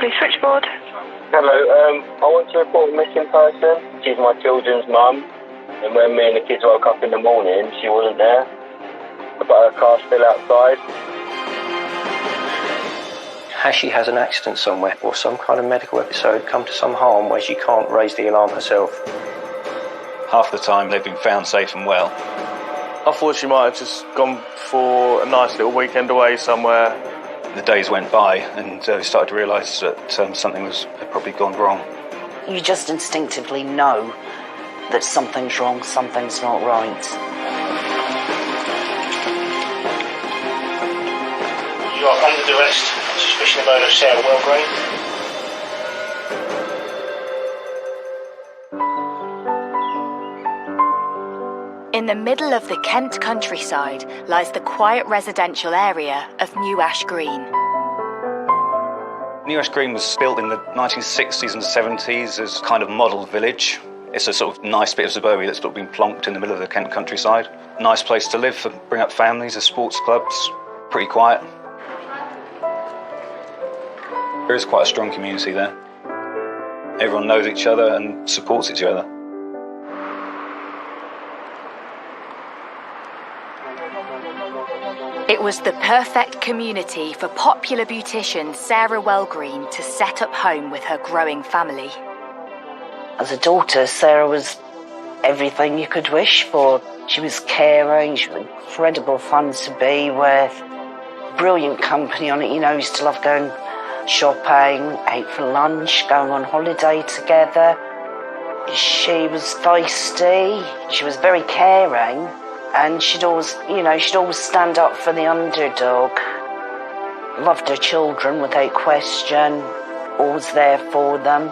Police switchboard. Hello, I want to report a missing person. She's my children's mum, and when me and the kids woke up in the morning, she wasn't there, but her car's still outside. Has she had an accident somewhere or some kind of medical episode, come to some harm where she can't raise the alarm herself? Half the time they've been found safe and well. I thought she might have just gone for a nice little weekend away somewhere. The days went by and we started to realise that something had probably gone wrong. You just instinctively know that something's wrong, something's not right. You are under arrest on suspicion of murder of Sarah Wellgreen. In the middle of the Kent countryside lies the quiet residential area of New Ash Green. New Ash Green was built in the 1960s and 70s as a kind of model village. It's a sort of nice bit of suburbia that's been plonked in the middle of the Kent countryside. Nice place to live, bring up families, there's sports clubs, pretty quiet. There is quite a strong community there. Everyone knows each other and supports each other. It was the perfect community for popular beautician Sarah Wellgreen to set up home with her growing family. As a daughter, Sarah was everything you could wish for. She was caring, she was incredible fun to be with, brilliant company on it. You know, we used to love going shopping, ate for lunch, going on holiday together. She was feisty, she was very caring, and she'd always stand up for the underdog. Loved her children without question, always there for them.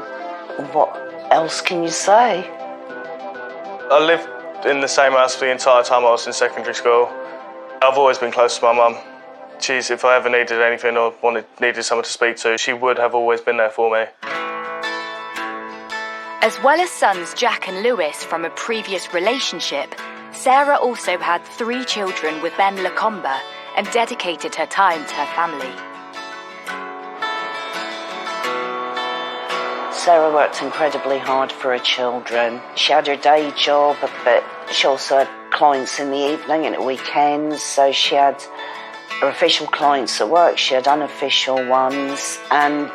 What else can you say? I lived in the same house for the entire time I was in secondary school. I've always been close to my mum. If I ever needed anything or needed someone to speak to, she would have always been there for me. As well as sons Jack and Lewis from a previous relationship, Sarah also had 3 children with Ben Lacombe and dedicated her time to her family. Sarah worked incredibly hard for her children. She had her day job, but she also had clients in the evening and at weekends, so she had her official clients at work, she had unofficial ones, and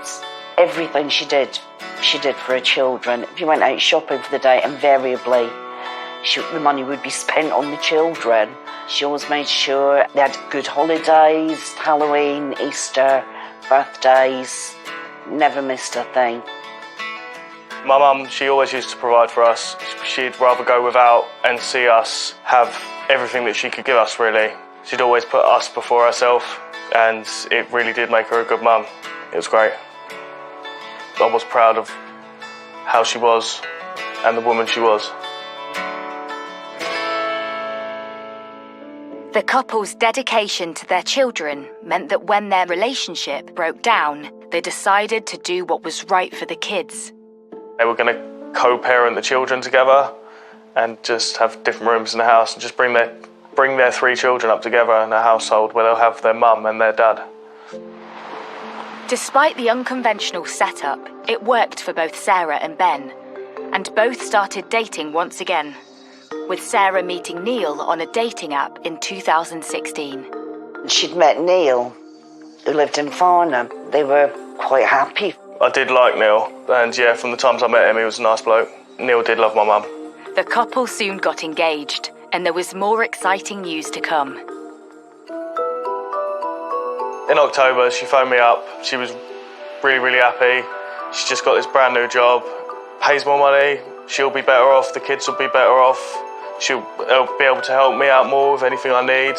everything she did for her children. If you went out shopping for the day, invariably the money would be spent on the children. She always made sure they had good holidays, Halloween, Easter, birthdays, never missed a thing. My mum, she always used to provide for us. She'd rather go without and see us have everything that she could give us, really. She'd always put us before herself, and it really did make her a good mum. It was great. I was proud of how she was and the woman she was. The couple's dedication to their children meant that when their relationship broke down, they decided to do what was right for the kids. They were going to co-parent the children together and just have different rooms in the house and just bring their 3 children up together in a household where they'll have their mum and their dad. Despite the unconventional setup, it worked for both Sarah and Ben, and both started dating once again, with Sarah meeting Neil on a dating app in 2016. She'd met Neil, who lived in Farnham. They were quite happy. I did like Neil, and yeah, from the times I met him, he was a nice bloke. Neil did love my mum. The couple soon got engaged, and there was more exciting news to come. In October, she phoned me up. She was really, really happy. She's just got this brand new job, pays more money, she'll be better off, the kids will be better off. She'll be able to help me out more with anything I need.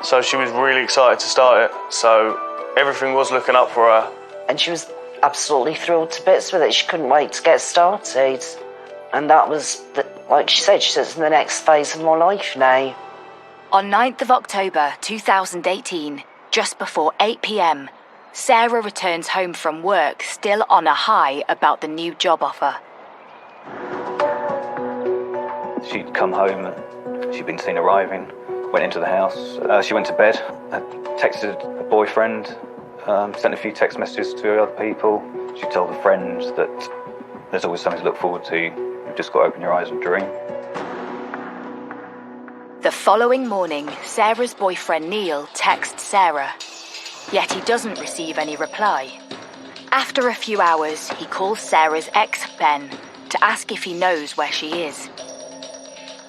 So she was really excited to start it. So everything was looking up for her. And she was absolutely thrilled to bits with it. She couldn't wait to get started. And that was, like she said, it's in the next phase of my life now. On 9th of October 2018, just before 8 p.m, Sarah returns home from work still on a high about the new job offer. She'd come home and she'd been seen arriving, went into the house. She went to bed, texted a boyfriend sent a few text messages to other people. She told a friend that there's always something to look forward to. You've just got to open your eyes and dream. The following morning, Sarah's boyfriend Neil texts Sarah, yet he doesn't receive any reply. After a few hours, he calls Sarah's ex, Ben, to ask if he knows where she is.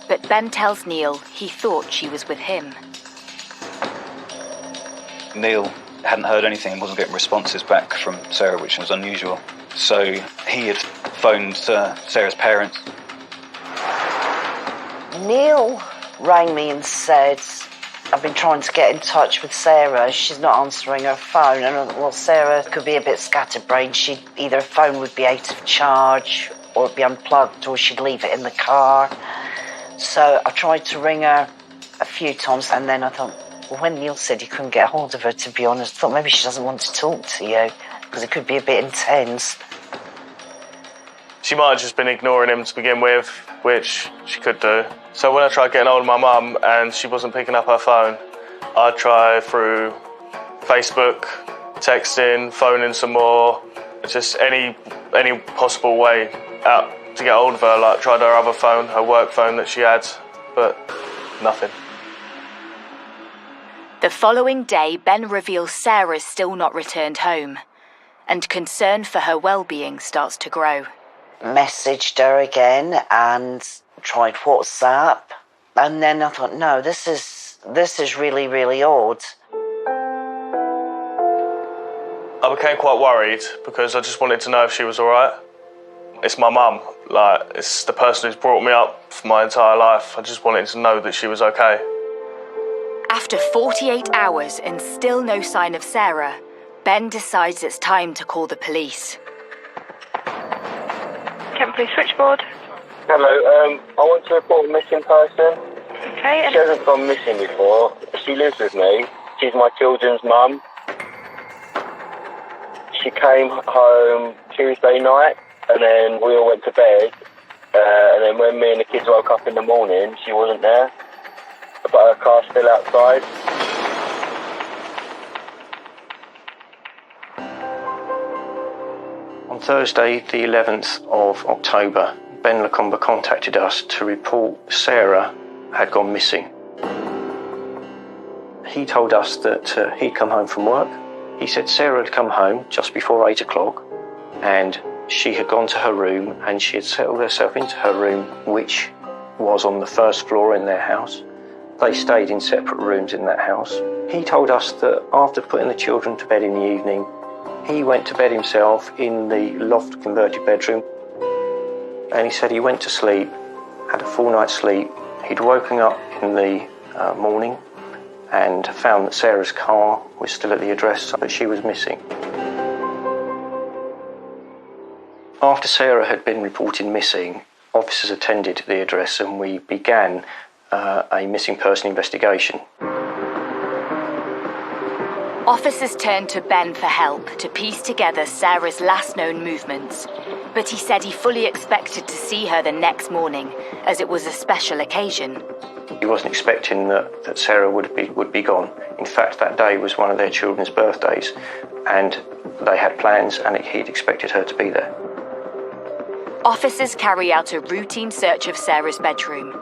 But Ben tells Neil he thought she was with him. Neil hadn't heard anything and wasn't getting responses back from Sarah, which was unusual. So he had phoned Sarah's parents. Neil rang me and said, I've been trying to get in touch with Sarah. She's not answering her phone. And I thought, well, Sarah could be a bit scatterbrained. Either her phone would be out of charge or it'd be unplugged or she'd leave it in the car. So I tried to ring her a few times and then I thought, well, when Neil said he couldn't get hold of her, to be honest, I thought maybe she doesn't want to talk to you because it could be a bit intense. She might have just been ignoring him to begin with, which she could do. So when I tried getting hold of my mum and she wasn't picking up her phone, I'd try through Facebook, texting, phoning some more, just any possible way out to get hold of her. Like tried her other phone, her work phone that she had, but nothing. The following day, Ben reveals Sarah's still not returned home, and concern for her well-being starts to grow. Messaged her again and tried WhatsApp, and then I thought, no, this is really, really odd. I became quite worried because I just wanted to know if she was all right. It's my mum, like it's the person who's brought me up for my entire life. I just wanted to know that she was okay. After 48 hours and still no sign of Sarah, Ben decides it's time to call the police. Kent Police Switchboard. Hello, I want to report a missing person. Okay. She hasn't gone missing before. She lives with me. She's my children's mum. She came home Tuesday night and then we all went to bed. And then when me and the kids woke up in the morning, she wasn't there. But her car's still outside. On Thursday, the 11th of October, Ben Lacombe contacted us to report Sarah had gone missing. He told us that he'd come home from work. He said Sarah had come home just before 8 o'clock and she had gone to her room and she had settled herself into her room, which was on the first floor in their house. They stayed in separate rooms in that house. He told us that after putting the children to bed in the evening, he went to bed himself in the loft converted bedroom. And he said he went to sleep, had a full night's sleep. He'd woken up in the morning and found that Sarah's car was still at the address, but she was missing. After Sarah had been reported missing, officers attended the address and we began a missing person investigation. Officers turned to Ben for help to piece together Sarah's last known movements, but he said he fully expected to see her the next morning, as it was a special occasion. He wasn't expecting that Sarah would be gone. In fact, that day was one of their children's birthdays, and they had plans, and he'd expected her to be there. Officers carry out a routine search of Sarah's bedroom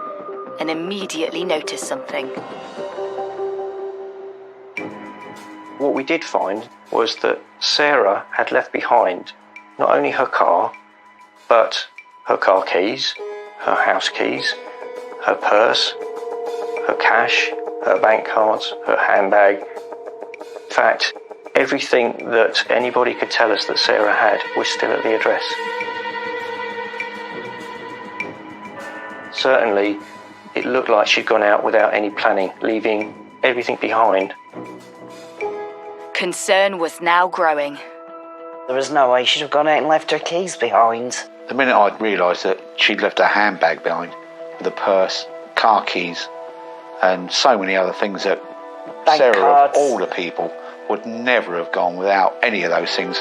and immediately notice something. What we did find was that Sarah had left behind not only her car, but her car keys, her house keys, her purse, her cash, her bank cards, her handbag. In fact, everything that anybody could tell us that Sarah had was still at the address. Certainly, it looked like she'd gone out without any planning, leaving everything behind. Concern was now growing. There was no way she'd have gone out and left her keys behind. The minute I'd realised that she'd left her handbag behind, with a purse, car keys, and so many other things that Bank Sarah, cards. of all the people, would never have gone without any of those things.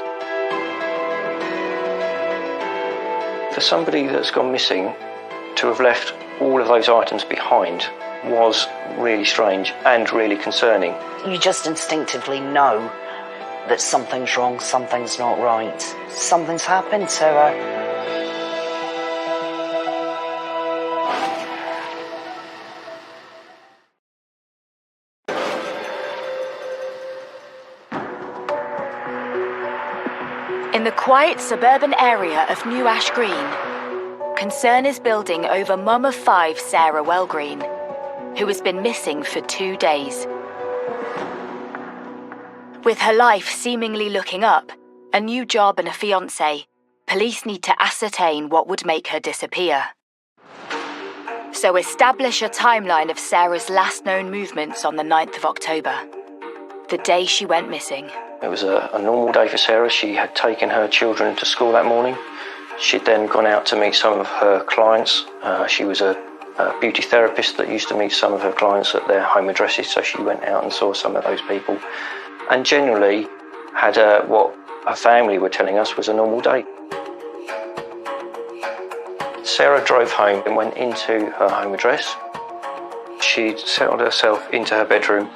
For somebody that's gone missing, to have left all of those items behind was really strange and really concerning. You just instinctively know that something's wrong, something's not right. Something's happened to her. In the quiet suburban area of New Ash Green, concern is building over mum of 5 Sarah Wellgreen, who has been missing for 2 days. With her life seemingly looking up, a new job and a fiancé, police need to ascertain what would make her disappear. So establish a timeline of Sarah's last known movements on the 9th of October, the day she went missing. It was a normal day for Sarah. She had taken her children to school that morning. She'd then gone out to meet some of her clients. She was a beauty therapist that used to meet some of her clients at their home addresses, so she went out and saw some of those people, and generally had what her family were telling us was a normal day. Sarah drove home and went into her home address. She'd settled herself into her bedroom.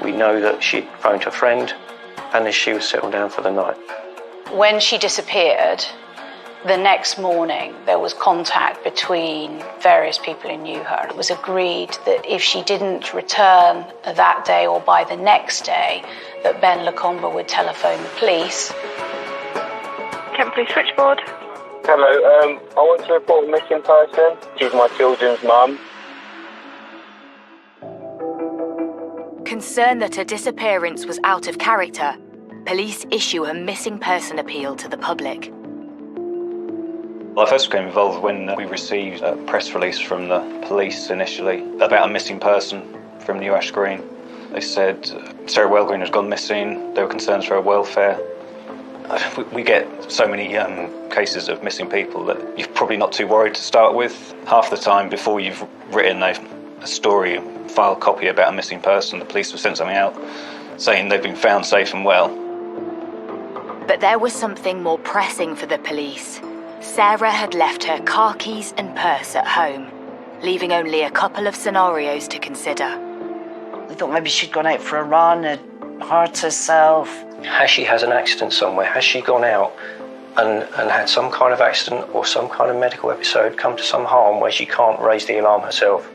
We know that she'd phoned her friend, and as she was settled down for the night. When she disappeared, the next morning there was contact between various people who knew her. It was agreed that if she didn't return that day or by the next day, that Ben Lacombe would telephone the police. Kent Police Switchboard. Hello, I want to report a missing person. She's my children's mum. Concerned that her disappearance was out of character, police issue a missing person appeal to the public. Well, I first became involved when we received a press release from the police initially about a missing person from New Ash Green. They said Sarah Wellgreen had gone missing. There were concerns for her welfare. We get so many cases of missing people that you're probably not too worried to start with. Half the time before you've written a story, file copy about a missing person, the police will send something out saying they've been found safe and well. But there was something more pressing for the police. Sarah had left her car keys and purse at home, leaving only a couple of scenarios to consider. We thought maybe she'd gone out for a run and hurt herself. Has she had an accident somewhere? Has she gone out and had some kind of accident or some kind of medical episode, come to some harm where she can't raise the alarm herself?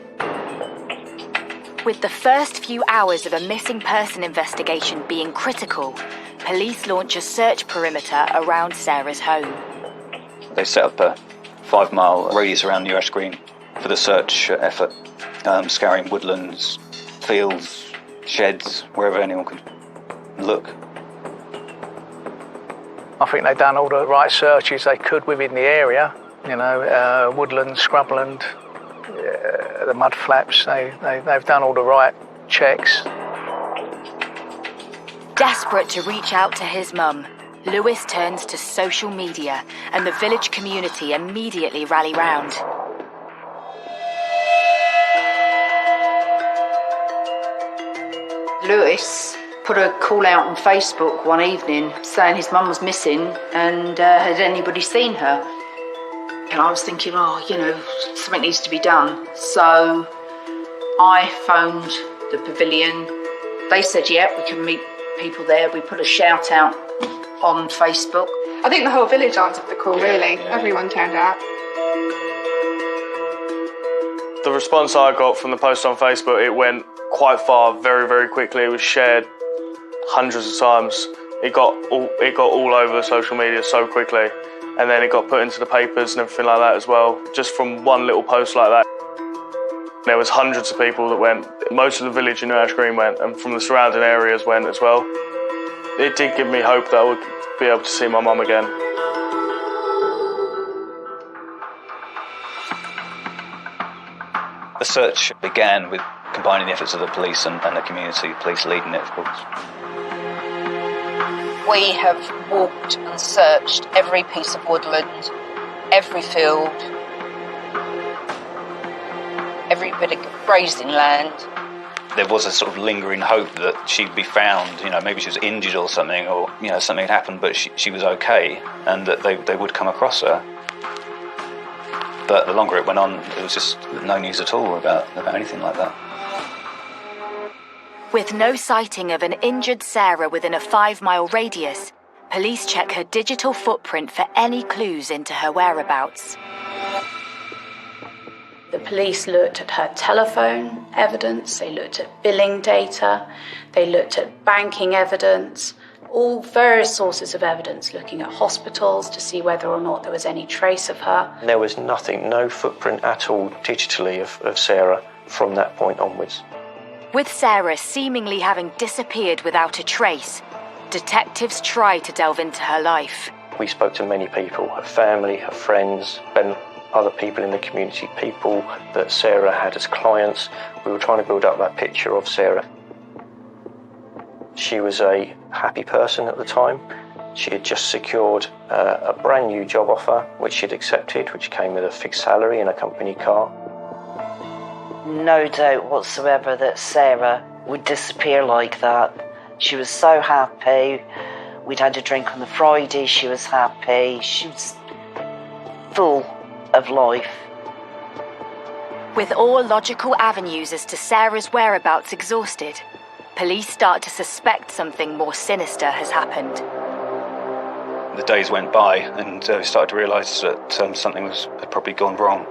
With the first few hours of a missing person investigation being critical, police launch a search perimeter around Sarah's home. They set up a 5-mile radius around New Ash Green for the search effort, scouring woodlands, fields, sheds, wherever anyone could look. I think they've done all the right searches they could within the area, woodland, scrubland, the mud flaps. They've done all the right checks. Desperate to reach out to his mum, Lewis turns to social media, and the village community immediately rally round. Lewis put a call out on Facebook one evening saying his mum was missing and had anybody seen her. And I was thinking, something needs to be done. So I phoned the pavilion. They said, yeah, we can meet people there. We put a shout out on Facebook. I think the whole village answered the call, really. Everyone turned out. The response I got from the post on Facebook, it went quite far, very, very quickly. It was shared hundreds of times. It got all over the social media so quickly, and then it got put into the papers and everything like that as well. Just from one little post like that, there was hundreds of people that went. Most of the village in New Ash Green went, and from the surrounding areas went as well. It did give me hope that I would be able to see my mum again. The search began with combining the efforts of the police and the community, the police leading it, of course. We have walked and searched every piece of woodland, every field, every bit of grazing land. There was a sort of lingering hope that she'd be found, maybe she was injured or something, or, something had happened, but she was okay, and that they would come across her. But the longer it went on, there was just no news at all about anything like that. With no sighting of an injured Sarah within a 5-mile radius, police check her digital footprint for any clues into her whereabouts. The police looked at her telephone evidence, they looked at billing data, they looked at banking evidence, all various sources of evidence, looking at hospitals to see whether or not there was any trace of her. There was nothing, no footprint at all digitally of Sarah from that point onwards. With Sarah seemingly having disappeared without a trace, detectives tried to delve into her life. We spoke to many people, her family, her friends, and other people in the community, people that Sarah had as clients. We were trying to build up that picture of Sarah. She was a happy person at the time. She had just secured a brand new job offer, which she'd accepted, which came with a fixed salary and a company car. No doubt whatsoever that Sarah would disappear like that. She was so happy. We'd had a drink on the Friday. She was happy. She was full of life. With all logical avenues as to Sarah's whereabouts exhausted, police start to suspect something more sinister has happened. The days went by and we started to realise that something had probably gone wrong.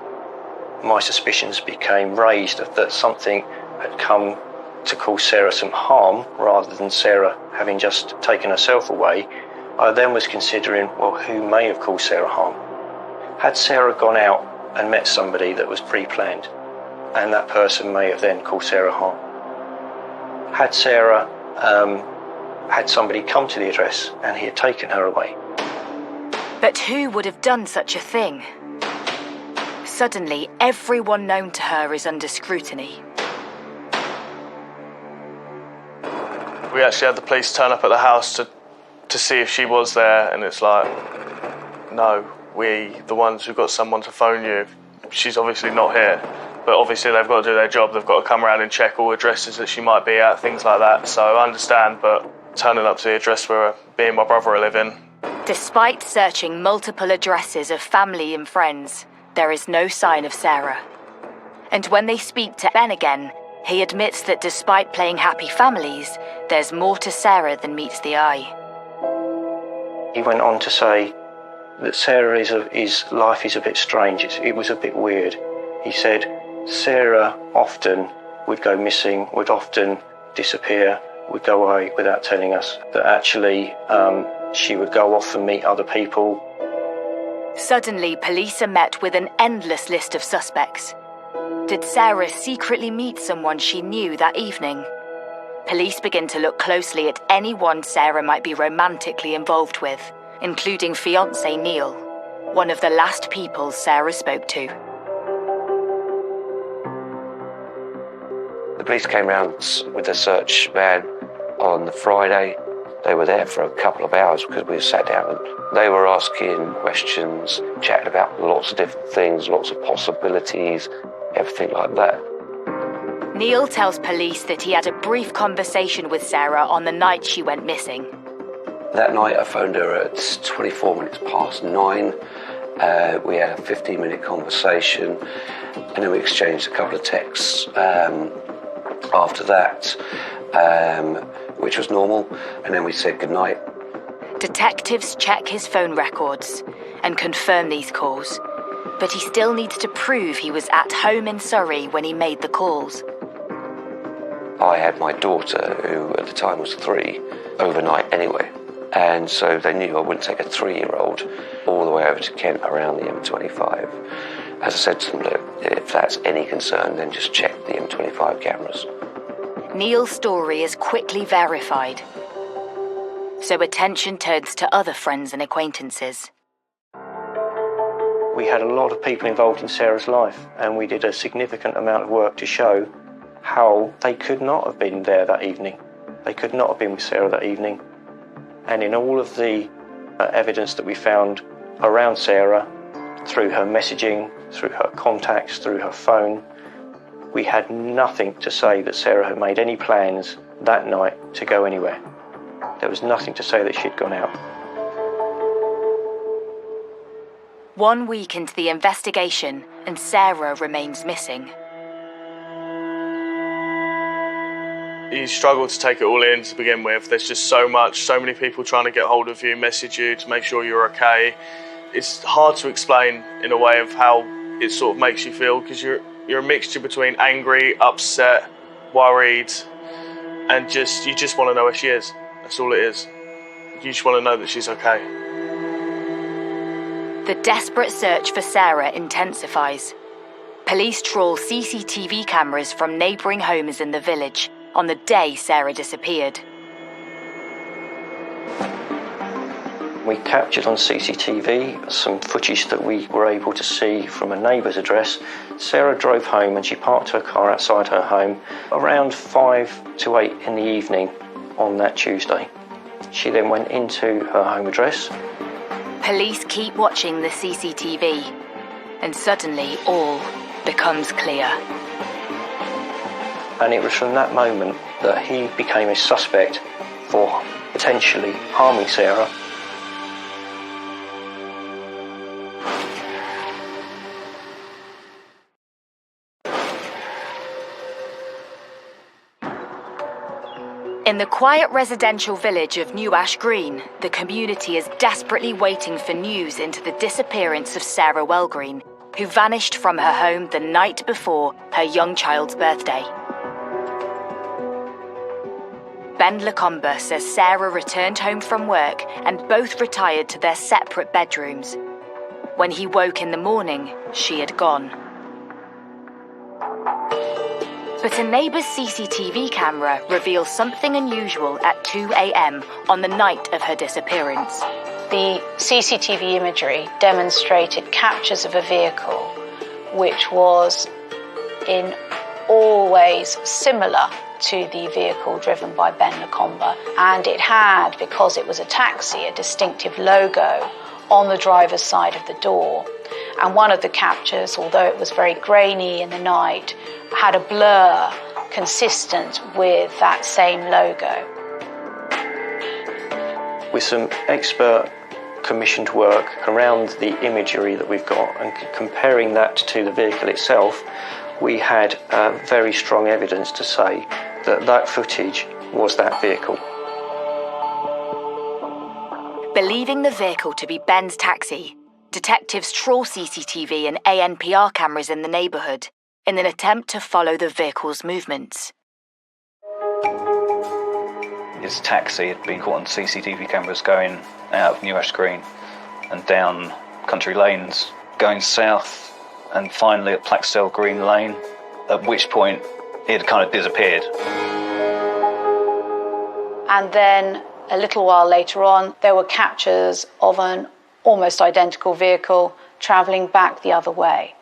My suspicions became raised that something had come to cause Sarah some harm rather than Sarah having just taken herself away. I then was considering, well, who may have caused Sarah harm? Had Sarah gone out and met somebody that was pre-planned, and that person may have then caused Sarah harm? Had Sarah had somebody come to the address and he had taken her away? But who would have done such a thing? Suddenly, everyone known to her is under scrutiny. We actually had the police turn up at the house to see if she was there, and it's like, no, we, the ones who got someone to phone you, she's obviously not here. But obviously they've got to do their job, they've got to come around and check all addresses that she might be at, things like that. So I understand, but turning up to the address where me and my brother are living. Despite searching multiple addresses of family and friends, there is no sign of Sarah. And when they speak to Ben again, he admits that despite playing happy families, there's more to Sarah than meets the eye. He went on to say that Sarah's life is a bit strange, it was a bit weird. He said Sarah often would go missing, would often disappear, would go away without telling us, that actually she would go off and meet other people. Suddenly, police are met with an endless list of suspects. Did Sarah secretly meet someone she knew that evening? Police begin to look closely at anyone Sarah might be romantically involved with, including fiancé Neil, one of the last people Sarah spoke to. The police came round with a search van on the Friday. They were there for a couple of hours because we sat down and they were asking questions, chatting about lots of different things, lots of possibilities, everything like that. Neil tells police that he had a brief conversation with Sarah on the night she went missing. That night I phoned her at 24 minutes past 9. We had a 15-minute conversation and then we exchanged a couple of texts after that, which was normal, and then we said goodnight. Detectives check his phone records and confirm these calls, but he still needs to prove he was at home in Surrey when he made the calls. I had my daughter, who at the time was 3, overnight anyway, and so they knew I wouldn't take a 3-year-old all the way over to Kent around the M25. As I said to them, look, if that's any concern, then just check the M25 cameras. Neil's story is quickly verified, so attention turns to other friends and acquaintances. We had a lot of people involved in Sarah's life, and we did a significant amount of work to show how they could not have been there that evening. They could not have been with Sarah that evening. And in all of the evidence that we found around Sarah, through her messaging, through her contacts, through her phone, we had nothing to say that Sarah had made any plans that night to go anywhere. There was nothing to say that she'd gone out. 1 week into the investigation, and Sarah remains missing. You struggle to take it all in to begin with. There's just so many people trying to get hold of you, message you to make sure you're okay. It's hard to explain in a way of how it sort of makes you feel, because you're a mixture between angry, upset, worried, and you just want to know where she is. That's all it is. You just want to know that she's okay. The desperate search for Sarah intensifies. Police trawl CCTV cameras from neighbouring homes in the village on the day Sarah disappeared. We captured on CCTV some footage that we were able to see from a neighbour's address. Sarah drove home and she parked her car outside her home around 5 to 8 in the evening on that Tuesday. She then went into her home address. Police keep watching the CCTV, and suddenly all becomes clear. And it was from that moment that he became a suspect for potentially harming Sarah. In the quiet residential village of New Ash Green, the community is desperately waiting for news into the disappearance of Sarah Wellgreen, who vanished from her home the night before her young child's birthday. Ben Lacombe says Sarah returned home from work and both retired to their separate bedrooms. When he woke in the morning, she had gone. But a neighbour's CCTV camera reveals something unusual at 2 a.m. on the night of her disappearance. The CCTV imagery demonstrated captures of a vehicle which was in all ways similar to the vehicle driven by Ben Lacombe, and it had, because it was a taxi, a distinctive logo on the driver's side of the door. And one of the captures, although it was very grainy in the night, had a blur consistent with that same logo. With some expert commissioned work around the imagery that we've got and comparing that to the vehicle itself, we had very strong evidence to say that that footage was that vehicle. Believing the vehicle to be Ben's taxi, detectives trawl CCTV and ANPR cameras in the neighbourhood in an attempt to follow the vehicle's movements. His taxi had been caught on CCTV cameras going out of New Ash Green and down country lanes, going south and finally at Plaxtell Green Lane, at which point it had kind of disappeared. And then a little while later on, there were captures of an almost identical vehicle travelling back the other way.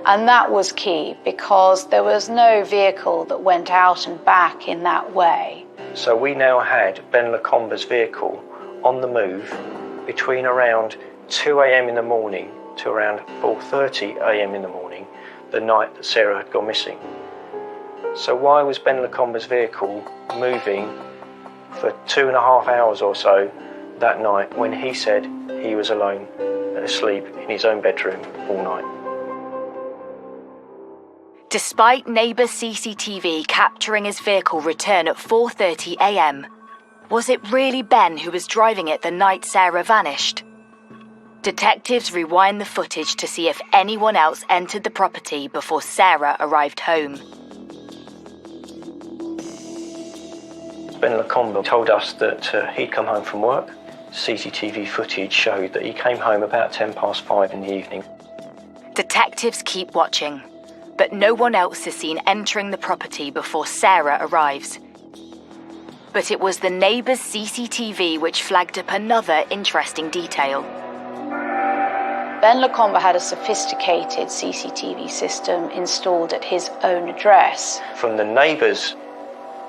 And that was key because there was no vehicle that went out and back in that way. So we now had Ben Lacombe's vehicle on the move between around 2 a.m. in the morning to around 4:30 a.m. in the morning the night that Sarah had gone missing. So why was Ben Lacombe's vehicle moving for 2.5 hours or so that night when he said he was alone, asleep in his own bedroom all night? Despite neighbour CCTV capturing his vehicle return at 4:30 a.m, was it really Ben who was driving it the night Sarah vanished? Detectives rewind the footage to see if anyone else entered the property before Sarah arrived home. Ben Lacombe told us that he'd come home from work. CCTV footage showed that he came home about 5:10 in the evening. Detectives keep watching, but no one else is seen entering the property before Sarah arrives. But it was the neighbour's CCTV which flagged up another interesting detail. Ben Lacombe had a sophisticated CCTV system installed at his own address. From the neighbour's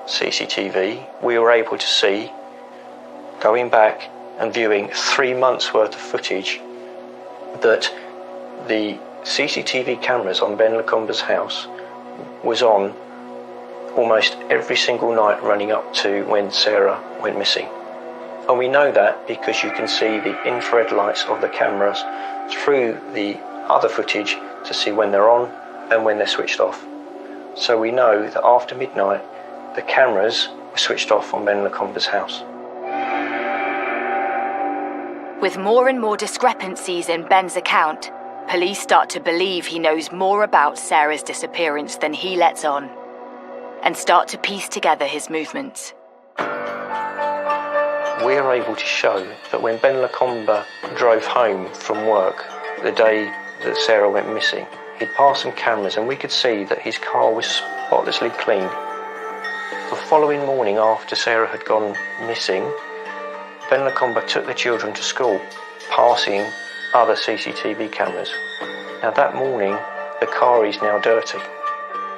CCTV, we were able to see, going back and viewing 3 months' worth of footage, that the CCTV cameras on Ben Lacombe's house was on almost every single night running up to when Sarah went missing. And we know that because you can see the infrared lights of the cameras through the other footage to see when they're on and when they're switched off. So we know that after midnight, the cameras were switched off on Ben Lacombe's house. With more and more discrepancies in Ben's account, police start to believe he knows more about Sarah's disappearance than he lets on, and start to piece together his movements. We're able to show that when Ben Lacombe drove home from work the day that Sarah went missing, he'd passed some cameras and we could see that his car was spotlessly clean. The following morning, after Sarah had gone missing, Ben Lacombe took the children to school, passing other CCTV cameras. Now that morning, the car is now dirty.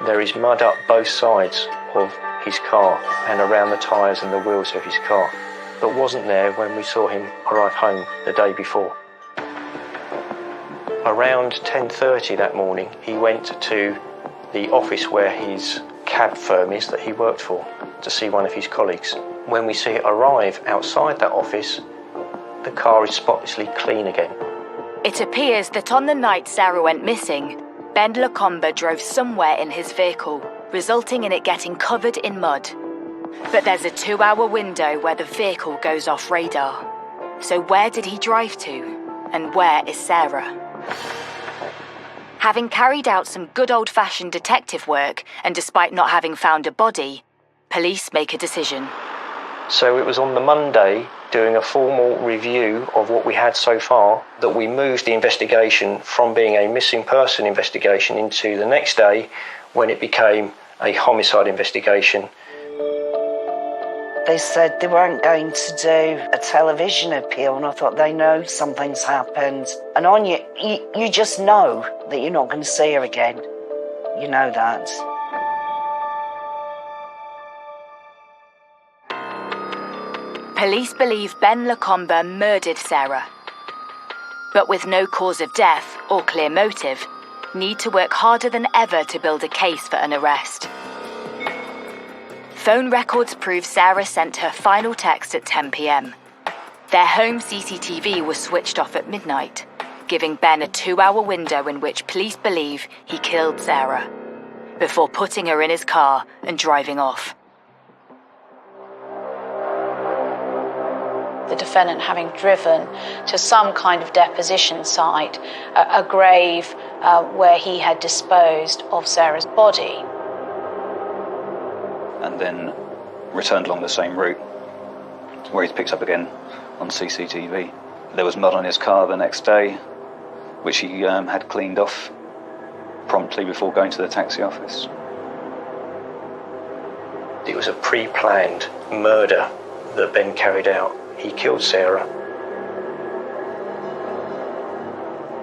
There is mud up both sides of his car and around the tyres and the wheels of his car, but wasn't there when we saw him arrive home the day before. Around 10:30 that morning, he went to the office where his cab firm is that he worked for to see one of his colleagues. When we see it arrive outside that office, the car is spotlessly clean again. It appears that on the night Sarah went missing, Ben Lacombe drove somewhere in his vehicle, resulting in it getting covered in mud. But there's a 2-hour window where the vehicle goes off radar. So where did he drive to? And where is Sarah? Having carried out some good old-fashioned detective work, and despite not having found a body, police make a decision. So it was on the Monday, doing a formal review of what we had so far, that we moved the investigation from being a missing person investigation into the next day, when it became a homicide investigation. They said they weren't going to do a television appeal, and I thought, they know something's happened. And on you just know that you're not going to see her again. You know that. Police believe Ben Lacombe murdered Sarah, but with no cause of death or clear motive, need to work harder than ever to build a case for an arrest. Phone records prove Sarah sent her final text at 10 p.m. Their home CCTV was switched off at midnight, giving Ben a 2-hour window in which police believe he killed Sarah, before putting her in his car and driving off. The defendant having driven to some kind of deposition site, a grave where he had disposed of Sarah's body. And then returned along the same route, where he's picked up again on CCTV. There was mud on his car the next day, which he had cleaned off promptly before going to the taxi office. It was a pre-planned murder that Ben carried out. He killed Sarah.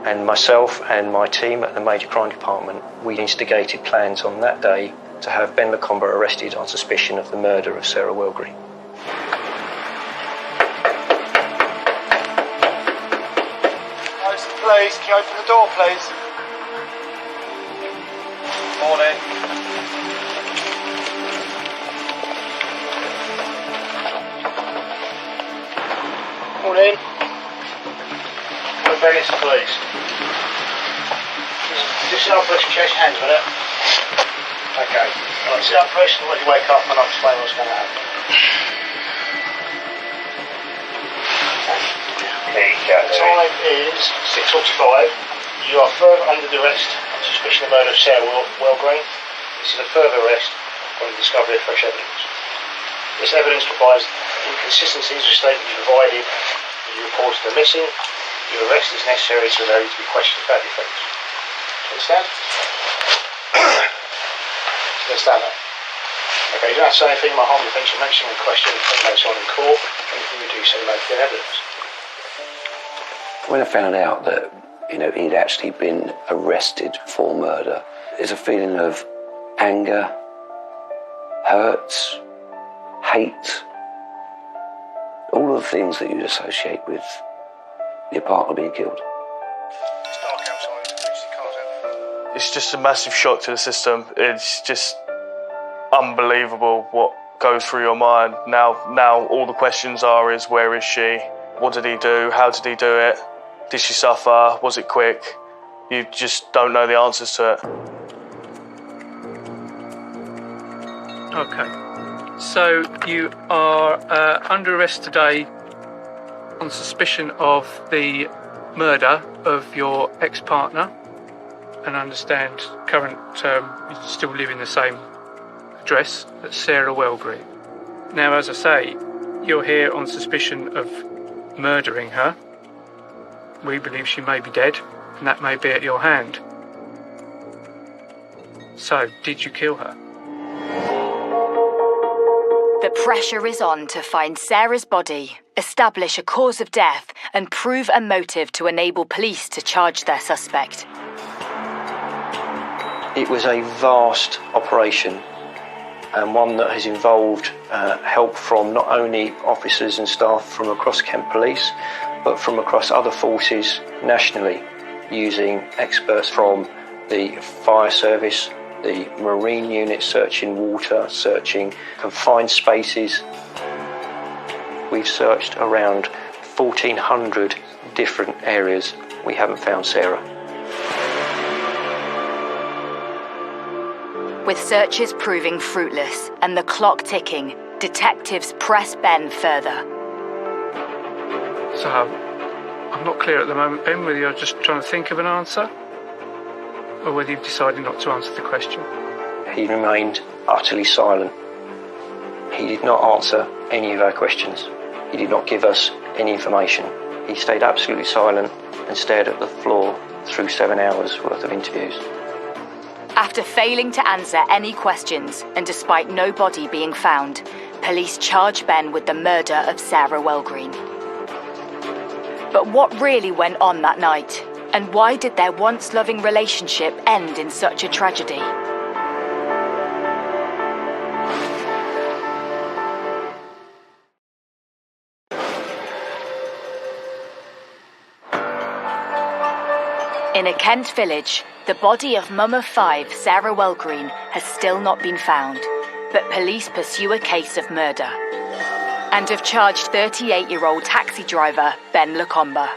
And myself and my team at the Major Crime Department, we instigated plans on that day to have Ben Lacombe arrested on suspicion of the murder of Sarah Welgreen. Please, can you open the door, please? Morning. Morning. My Village, please. Just sit up, press your chest, hands with it. Okay. Right, sit up, press, and let you wake up, and I'll explain what's going to happen. The time is 6:45. You are further under arrest on suspicion of murder of Sarah Welgreen. This is a further arrest on the discovery of fresh evidence. This evidence provides inconsistencies with statements provided when you reported her missing. Your arrest is necessary to allow you to be questioned about the offence. Understand? Understand that? Okay, you don't have to say anything. My harm defence will maximum question later on in court. Anything you do say may be evidence. When I found out that, he'd actually been arrested for murder, there's a feeling of anger, hurt, hate, all of the things that you'd associate with your partner being killed. It's dark outside. Fix the cars out. It's just a massive shock to the system. It's just unbelievable what goes through your mind. Now all the questions is where is she? What did he do? How did he do it? Did she suffer? Was it quick? You just don't know the answers to it. Okay. So you are under arrest today on suspicion of the murder of your ex-partner, and I understand you still live in the same address, that's Sarah Wellgreen. Now, as I say, you're here on suspicion of murdering her. We believe she may be dead, and that may be at your hand. So, did you kill her? The pressure is on to find Sarah's body, establish a cause of death, and prove a motive to enable police to charge their suspect. It was a vast operation, and one that has involved help from not only officers and staff from across Kent Police, but from across other forces nationally, using experts from the fire service, the marine unit searching water, searching confined spaces. We've searched around 1,400 different areas. We haven't found Sarah. With searches proving fruitless and the clock ticking, detectives press Ben further. So, I'm not clear at the moment, Ben, whether you're just trying to think of an answer or whether you've decided not to answer the question. He remained utterly silent. He did not answer any of our questions. He did not give us any information. He stayed absolutely silent and stared at the floor through 7 hours worth of interviews. After failing to answer any questions and despite no body being found, police charge Ben with the murder of Sarah Wellgreen. But what really went on that night? And why did their once loving relationship end in such a tragedy? In a Kent village, the body of mum of 5, Sarah Wellgreen, has still not been found, but police pursue a case of murder and have charged 38-year-old taxi driver Ben Lacombe.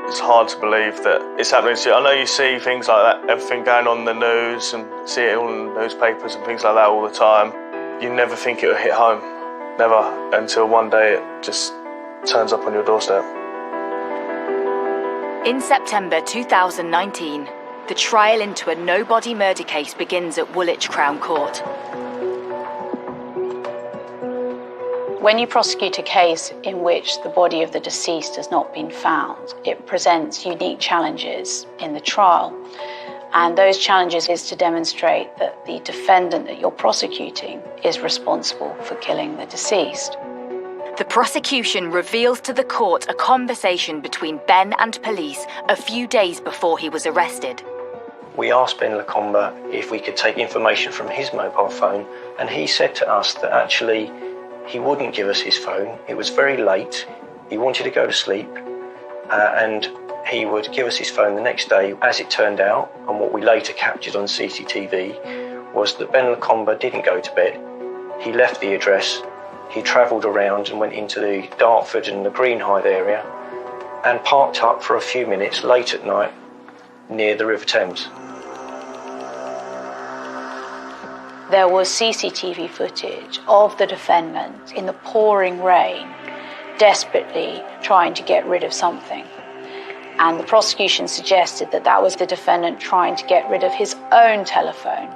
It's hard to believe that it's happening. I know you see things like that, everything going on in the news, and see it all in the newspapers and things like that all the time. You never think it will hit home. Never, until one day it just turns up on your doorstep. In September 2019, the trial into a no-body murder case begins at Woolwich Crown Court. When you prosecute a case in which the body of the deceased has not been found, it presents unique challenges in the trial. And those challenges is to demonstrate that the defendant that you're prosecuting is responsible for killing the deceased. The prosecution reveals to the court a conversation between Ben and police a few days before he was arrested. We asked Ben Lacombe if we could take information from his mobile phone, and he said to us that actually he wouldn't give us his phone. It was very late. He wanted to go to sleep, and he would give us his phone the next day. As it turned out, and what we later captured on CCTV, was that Ben Lacombe didn't go to bed. He left the address. He travelled around and went into the Dartford and the Greenhithe area and parked up for a few minutes late at night near the River Thames. There was CCTV footage of the defendant in the pouring rain, desperately trying to get rid of something. And the prosecution suggested that that was the defendant trying to get rid of his own telephone.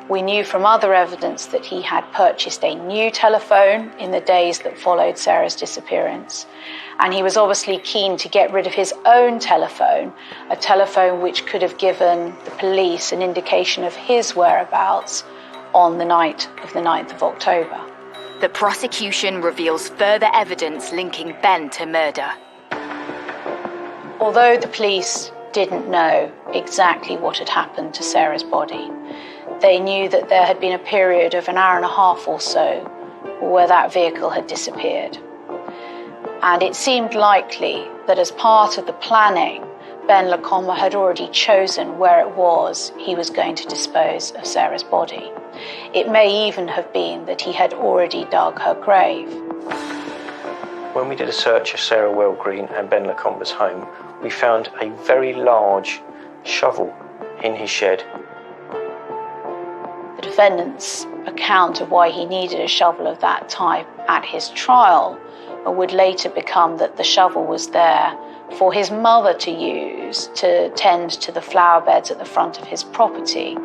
We knew from other evidence that he had purchased a new telephone in the days that followed Sarah's disappearance. And he was obviously keen to get rid of his own telephone, a telephone which could have given the police an indication of his whereabouts on the night of the 9th of October. The prosecution reveals further evidence linking Ben to murder. Although the police didn't know exactly what had happened to Sarah's body, they knew that there had been a period of an hour and a half or so where that vehicle had disappeared. And it seemed likely that as part of the planning, Ben Lacombe had already chosen where it was he was going to dispose of Sarah's body. It may even have been that he had already dug her grave. When we did a search of Sarah Wellgreen and Ben Lacombe's home, we found a very large shovel in his shed. The defendant's account of why he needed a shovel of that type at his trial would later become that the shovel was there for his mother to use to tend to the flower beds at the front of his property.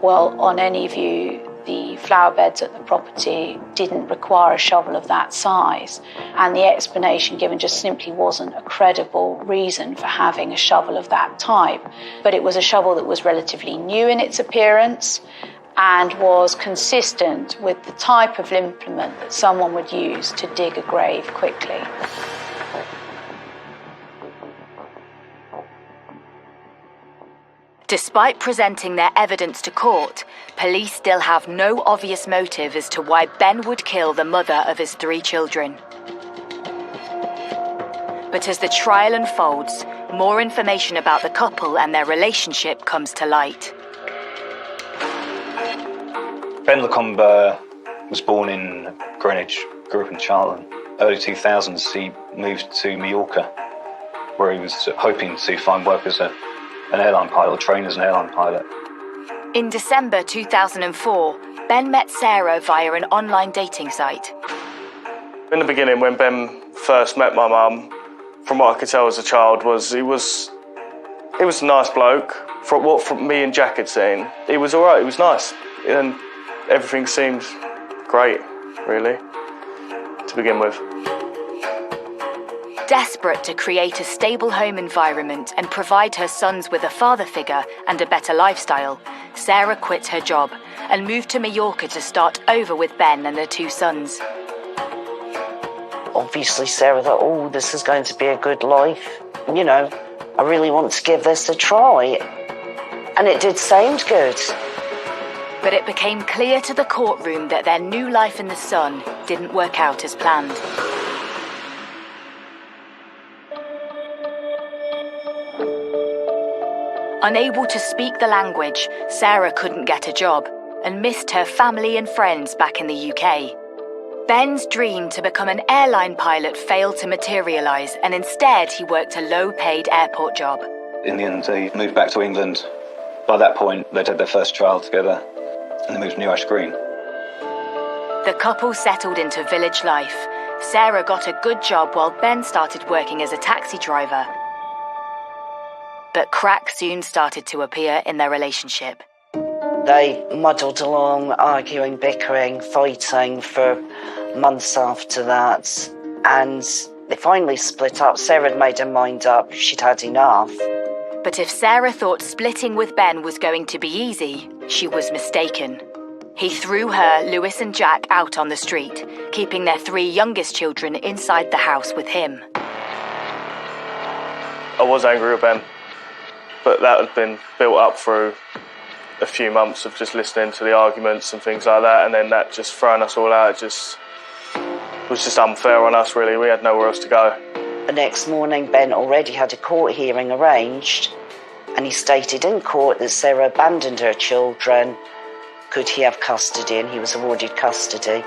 Well, on any view, the flower beds at the property didn't require a shovel of that size, and the explanation given just simply wasn't a credible reason for having a shovel of that type. But it was a shovel that was relatively new in its appearance and was consistent with the type of implement that someone would use to dig a grave quickly. Despite presenting their evidence to court, police still have no obvious motive as to why Ben would kill the mother of his 3 children. But as the trial unfolds, more information about the couple and their relationship comes to light. Ben Lacombe was born in Greenwich, grew up in Charlton. Early 2000s, he moved to Mallorca, where he was hoping to find work as an airline pilot, or train as an airline pilot. In December 2004, Ben met Sarah via an online dating site. In the beginning, when Ben first met my mum, from what I could tell as a child, he was a nice bloke. From what me and Jack had seen, he was all right. He was nice, and everything seemed great, really, to begin with. Desperate to create a stable home environment and provide her sons with a father figure and a better lifestyle, Sarah quit her job and moved to Mallorca to start over with Ben and their 2 sons. Obviously, Sarah thought, oh, this is going to be a good life. You know, I really want to give this a try. And it did sound good. But it became clear to the courtroom that their new life in the sun didn't work out as planned. Unable to speak the language, Sarah couldn't get a job and missed her family and friends back in the UK. Ben's dream to become an airline pilot failed to materialise, and instead he worked a low-paid airport job. In the end, they moved back to England. By that point, they'd had their first child together, and they moved to New Ash Green. The couple settled into village life. Sarah got a good job while Ben started working as a taxi driver. But cracks soon started to appear in their relationship. They muddled along, arguing, bickering, fighting for months after that. And they finally split up. Sarah had made her mind up. She'd had enough. But if Sarah thought splitting with Ben was going to be easy, she was mistaken. He threw her, Lewis and Jack out on the street, keeping their 3 youngest children inside the house with him. I was angry with Ben, but that had been built up through a few months of just listening to the arguments and things like that, and then that just throwing us all out, it was just unfair on us, really. We had nowhere else to go. The next morning, Ben already had a court hearing arranged, and he stated in court that Sarah abandoned her children. Could he have custody? And he was awarded custody.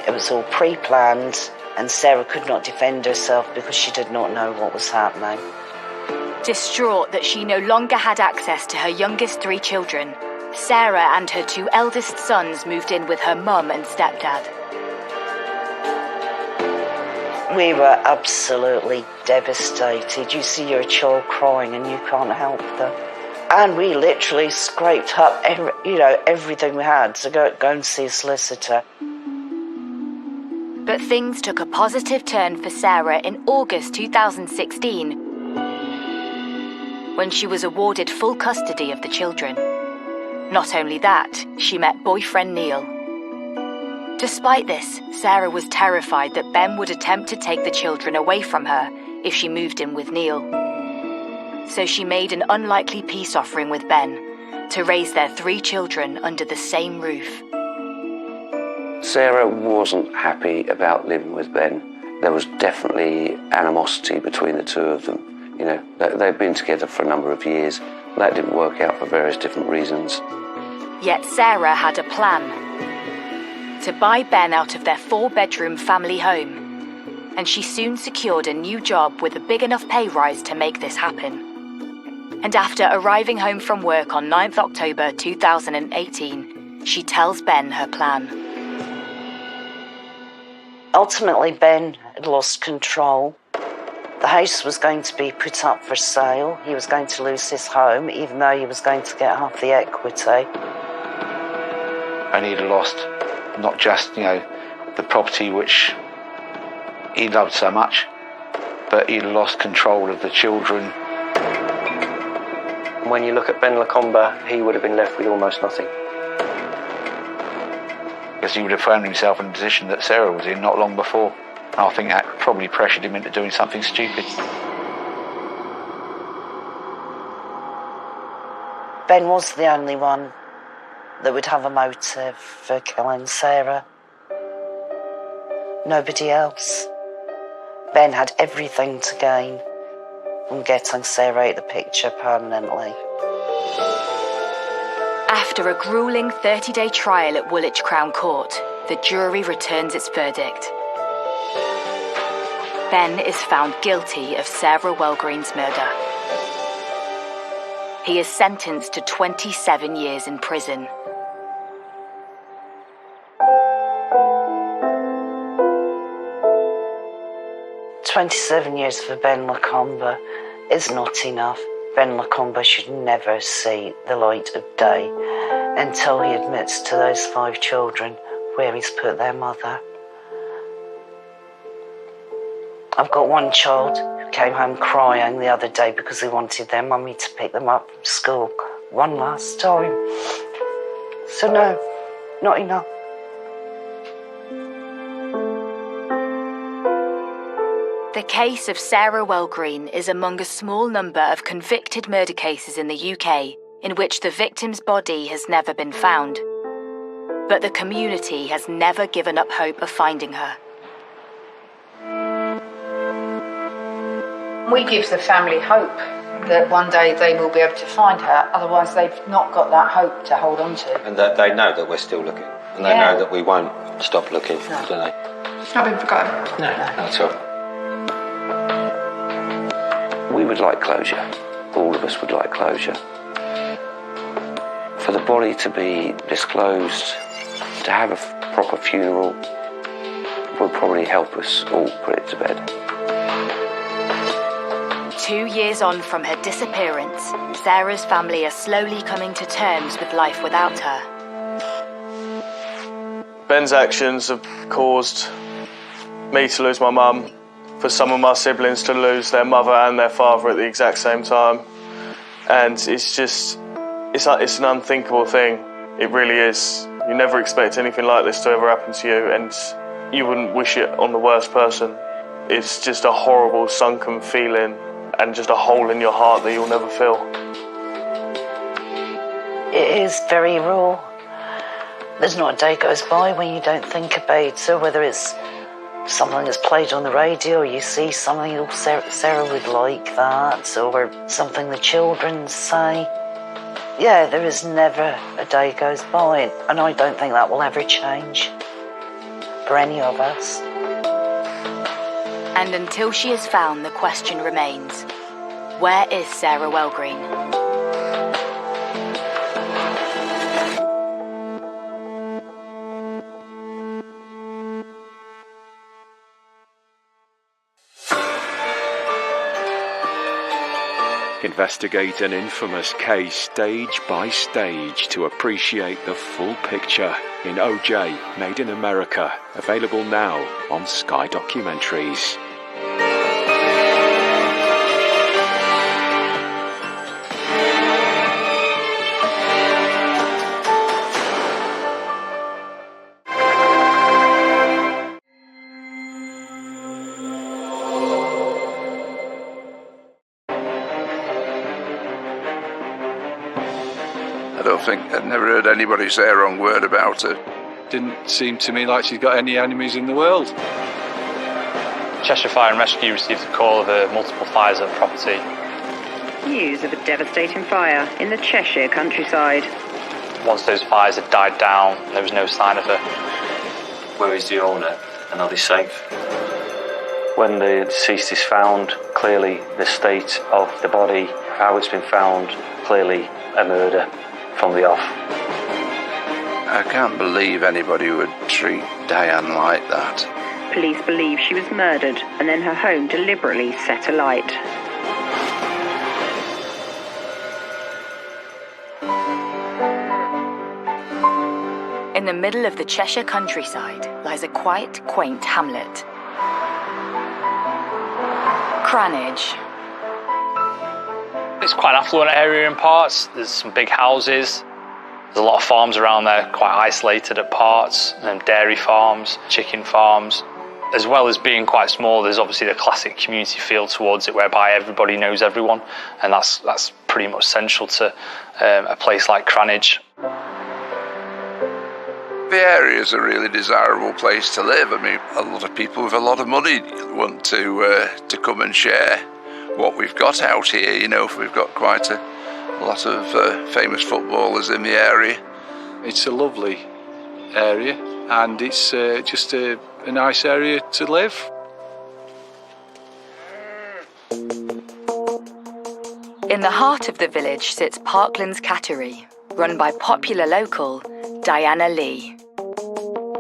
It was all pre-planned, and Sarah could not defend herself because she did not know what was happening. Distraught that she no longer had access to her youngest 3 children, Sarah and her 2 eldest sons moved in with her mum and stepdad. We were absolutely devastated. You see your child crying and you can't help them. And we literally scraped up everything we had to go and see a solicitor. But things took a positive turn for Sarah in August 2016, when she was awarded full custody of the children. Not only that, she met boyfriend Neil. Despite this, Sarah was terrified that Ben would attempt to take the children away from her if she moved in with Neil. So she made an unlikely peace offering with Ben to raise their 3 children under the same roof. Sarah wasn't happy about living with Ben. There was definitely animosity between the 2 of them. You know, they'd been together for a number of years. That didn't work out for various different reasons. Yet Sarah had a plan. To buy Ben out of their 4-bedroom family home and she soon secured a new job with a big enough pay rise to make this happen. And after arriving home from work on 9th October 2018, she tells Ben her plan. Ultimately, Ben had lost control. The house was going to be put up for sale. He was going to lose his home, even though he was going to get half the equity. And he'd lost not just, the property which he loved so much, but he'd lost control of the children. When you look at Ben Lacombe, he would have been left with almost nothing. Because he would have found himself in a position that Sarah was in not long before. And I think that probably pressured him into doing something stupid. Ben was the only one that would have a motive for killing Sarah. Nobody else. Ben had everything to gain from getting Sarah out of the picture permanently. After a gruelling 30-day trial at Woolwich Crown Court, the jury returns its verdict. Ben is found guilty of Sarah Welgreen's murder. He is sentenced to 27 years in prison. "27 years for Ben Lacombe is not enough. Ben Lacombe should never see the light of day until he admits to those 5 children where he's put their mother. I've got one child who came home crying the other day because he wanted their mummy to pick them up from school one last time. So no, not enough. The case of Sarah Welgreen is among a small number of convicted murder cases in the UK in which the victim's body has never been found. But the community has never given up hope of finding her. We give the family hope that one day they will be able to find her, otherwise they've not got that hope to hold on to. And that they know that we're still looking, and they know that we won't stop looking, don't they? It's not been forgotten. No, not at all. We would like closure. All of us would like closure. For the body to be disclosed, to have a proper funeral, will probably help us all put it to bed. 2 years on from her disappearance, Sarah's family are slowly coming to terms with life without her. Ben's actions have caused me to lose my mum, for some of my siblings to lose their mother and their father at the exact same time. And it's an unthinkable thing. It really is. You never expect anything like this to ever happen to you, and you wouldn't wish it on the worst person. It's just a horrible, sunken feeling and just a hole in your heart that you'll never fill. It is very raw. There's not a day goes by when you don't think about it, whether it's something that's played on the radio, or you see something, oh, Sarah would like that, or something the children say. Yeah, there is never a day goes by, and I don't think that will ever change for any of us. And until she is found, the question remains, where is Sarah Welgreen? Investigate an infamous case stage by stage to appreciate the full picture in OJ Made in America, available now on Sky Documentaries. I'd never heard anybody say a wrong word about her. Didn't seem to me like she's got any enemies in the world. Cheshire Fire and Rescue received a call of multiple fires at the property. News of a devastating fire in the Cheshire countryside. Once those fires had died down, there was no sign of her. Where is the owner, and are they safe? When the deceased is found, clearly the state of the body, how it's been found, clearly a murder from the off. I can't believe anybody would treat Diane like that. Police believe she was murdered and then her home deliberately set alight. In the middle of the Cheshire countryside lies a quite quaint hamlet. Cranage. It's quite an affluent area in parts. There's some big houses. There's a lot of farms around there, quite isolated at parts, dairy farms, chicken farms. As well as being quite small, there's obviously the classic community feel towards it, whereby everybody knows everyone, and that's pretty much central to a place like Cranage. The area is a really desirable place to live. I mean, a lot of people with a lot of money want to come and share what we've got out here. You know, we've got quite a lot of famous footballers in the area. It's a lovely area, and it's just a nice area to live. In the heart of the village sits Parklands Cattery, run by popular local Diana Lee.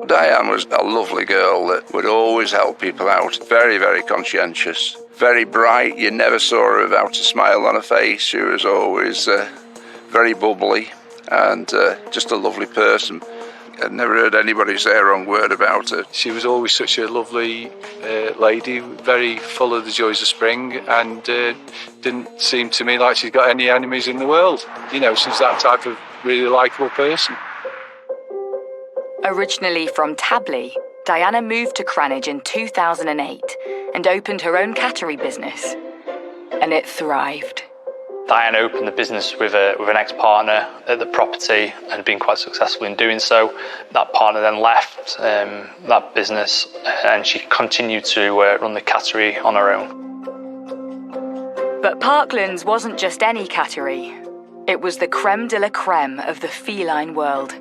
Diane was a lovely girl that would always help people out. Very, very conscientious. Very bright. You never saw her without a smile on her face. She was always very bubbly and just a lovely person. I'd never heard anybody say a wrong word about her. She was always such a lovely lady, very full of the joys of spring, and didn't seem to me like she's got any enemies in the world. You know, she's that type of really likeable person. Originally from Tabley, Diana moved to Cranage in 2008 and opened her own cattery business. And it thrived. Diana opened the business with an ex-partner at the property and had been quite successful in doing so. That partner then left that business and she continued to run the cattery on her own. But Parklands wasn't just any cattery. It was the creme de la creme of the feline world.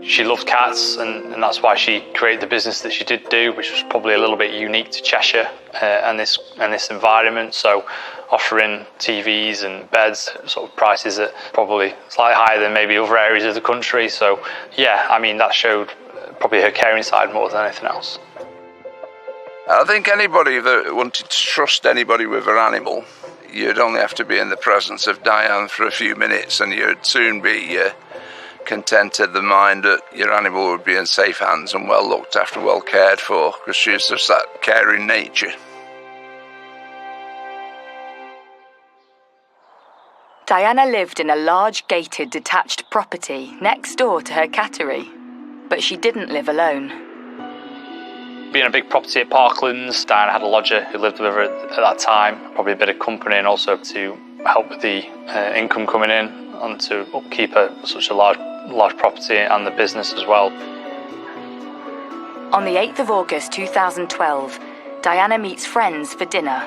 She loved cats, and that's why she created the business that she did do, which was probably a little bit unique to Cheshire and this environment. So offering TVs and beds at sort of prices that probably slightly higher than maybe other areas of the country. So yeah, I mean, that showed probably her caring side more than anything else. I think anybody that wanted to trust anybody with an animal, you'd only have to be in the presence of Diane for a few minutes and you'd soon be contented the mind that your animal would be in safe hands and well looked after, well cared for, because she's just that caring nature. Diana lived in a large gated detached property next door to her cattery, but she didn't live alone. Being a big property at Parklands, Diana had a lodger who lived with her at that time, probably a bit of company and also to help with the income coming in and to upkeep such a large property and the business as well. On the 8th of August 2012, Diana meets friends for dinner,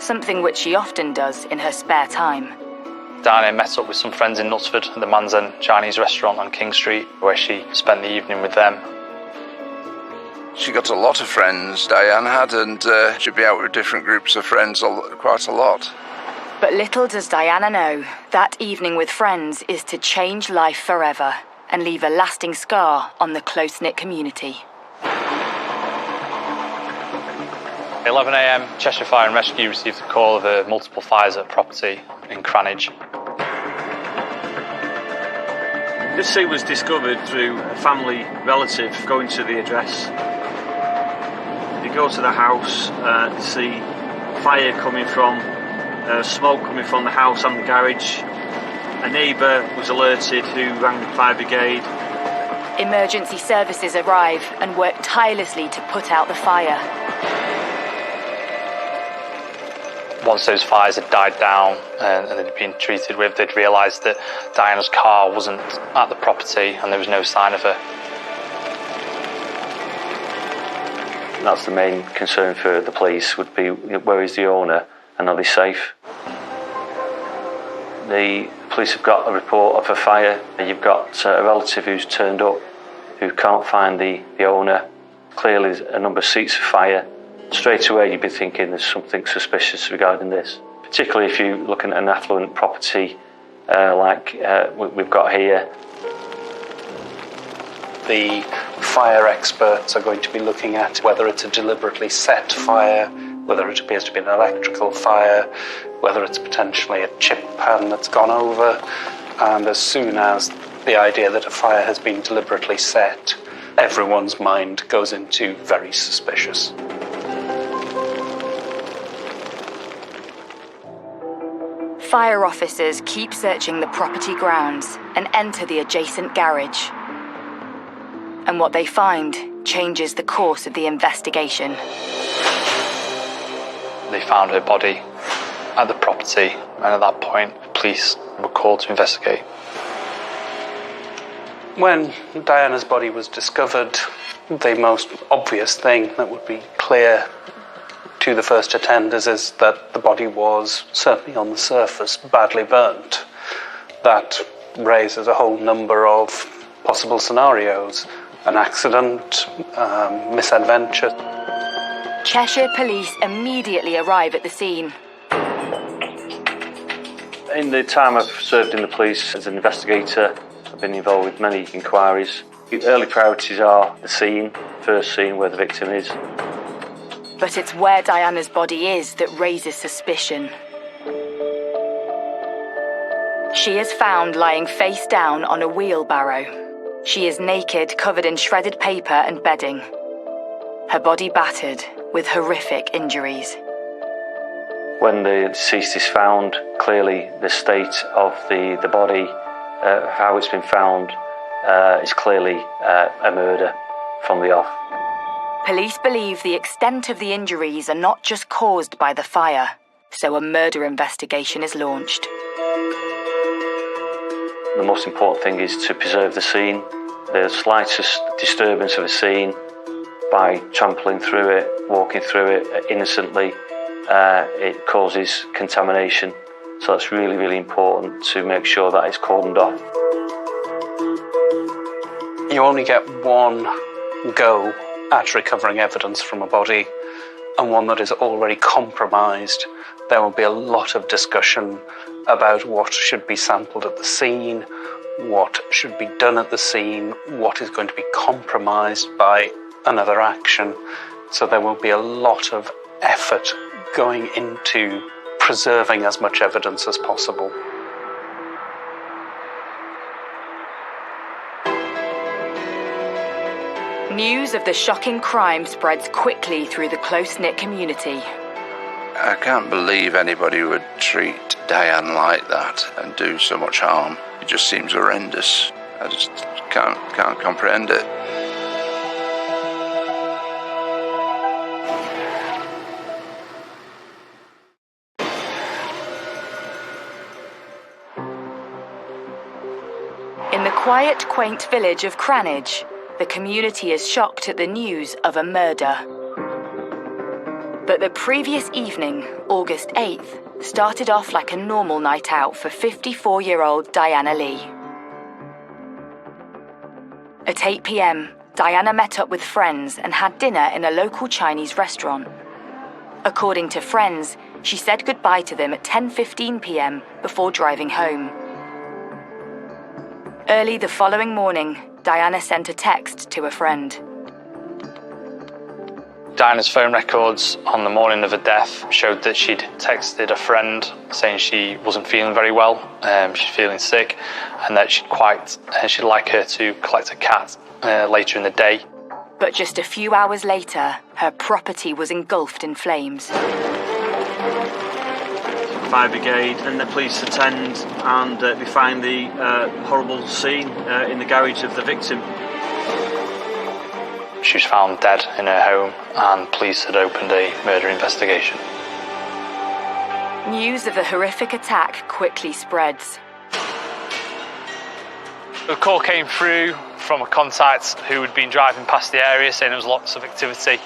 something which she often does in her spare time. Diana met up with some friends in Knutsford at the Manzan Chinese restaurant on King Street, where she spent the evening with them. She got a lot of friends, Diane had, and she'd be out with different groups of friends quite a lot. But little does Diana know, that evening with friends is to change life forever and leave a lasting scar on the close-knit community. 11 a.m, Cheshire Fire and Rescue received a call of multiple fires at a property in Cranage. This scene was discovered through a family relative going to the address. They go to the house, see fire coming from, smoke coming from the house and the garage. A neighbour was alerted who rang the fire brigade. Emergency services arrive and work tirelessly to put out the fire. Once those fires had died down and they'd been treated with, they'd realised that Diana's car wasn't at the property and there was no sign of her. That's the main concern for the police, would be where is the owner and are they safe? The police have got a report of a fire. You've got a relative who's turned up who can't find the owner. Clearly there's a number of seats of fire straight away you'd be thinking there's something suspicious regarding this, particularly if you're looking at an affluent property like we've got here. The fire experts are going to be looking at whether it's a deliberately set fire, whether it appears to be an electrical fire, whether it's potentially a chip pan that's gone over, and as soon as the idea that a fire has been deliberately set, everyone's mind goes into very suspicious. Fire officers keep searching the property grounds and enter the adjacent garage. And what they find changes the course of the investigation. They found her body at the property, and at that point, police were called to investigate. When Diana's body was discovered, the most obvious thing that would be clear to the first attenders is that the body was, certainly on the surface, badly burnt. That raises a whole number of possible scenarios. An accident, misadventure. Cheshire police immediately arrive at the scene. In the time I've served in the police as an investigator, I've been involved with many inquiries. The early priorities are the scene, first scene where the victim is. But it's where Diana's body is that raises suspicion. She is found lying face down on a wheelbarrow. She is naked, covered in shredded paper and bedding. Her body battered with horrific injuries. When the deceased is found, clearly the state of the body, how it's been found, is clearly a murder from the off. Police believe the extent of the injuries are not just caused by the fire, so a murder investigation is launched. The most important thing is to preserve the scene. The slightest disturbance of a scene, by trampling through it, walking through it innocently, it causes contamination. So it's really, really important to make sure that it's cordoned off. You only get one go at recovering evidence from a body, and one that is already compromised. There will be a lot of discussion about what should be sampled at the scene, what should be done at the scene, what is going to be compromised by another action. So there will be a lot of effort going into preserving as much evidence as possible. News of the shocking crime spreads quickly through the close-knit community. I can't believe anybody would treat Diane like that and do so much harm. It just seems horrendous. I just can't comprehend it. In the quiet, quaint village of Cranage, the community is shocked at the news of a murder. But the previous evening, August 8th, started off like a normal night out for 54-year-old Diana Lee. At 8 p.m, Diana met up with friends and had dinner in a local Chinese restaurant. According to friends, she said goodbye to them at 10:15 p.m. before driving home. Early the following morning, Diana sent a text to a friend. Diana's phone records on the morning of her death showed that she'd texted a friend saying she wasn't feeling very well, she's feeling sick, and that she'd like her to collect a cat later in the day. But just a few hours later, her property was engulfed in flames. Fire brigade and the police attend, and they find the horrible scene in the garage of the victim. She was found dead in her home, and police had opened a murder investigation. News of the horrific attack quickly spreads. A call came through from a contact who had been driving past the area saying there was lots of activity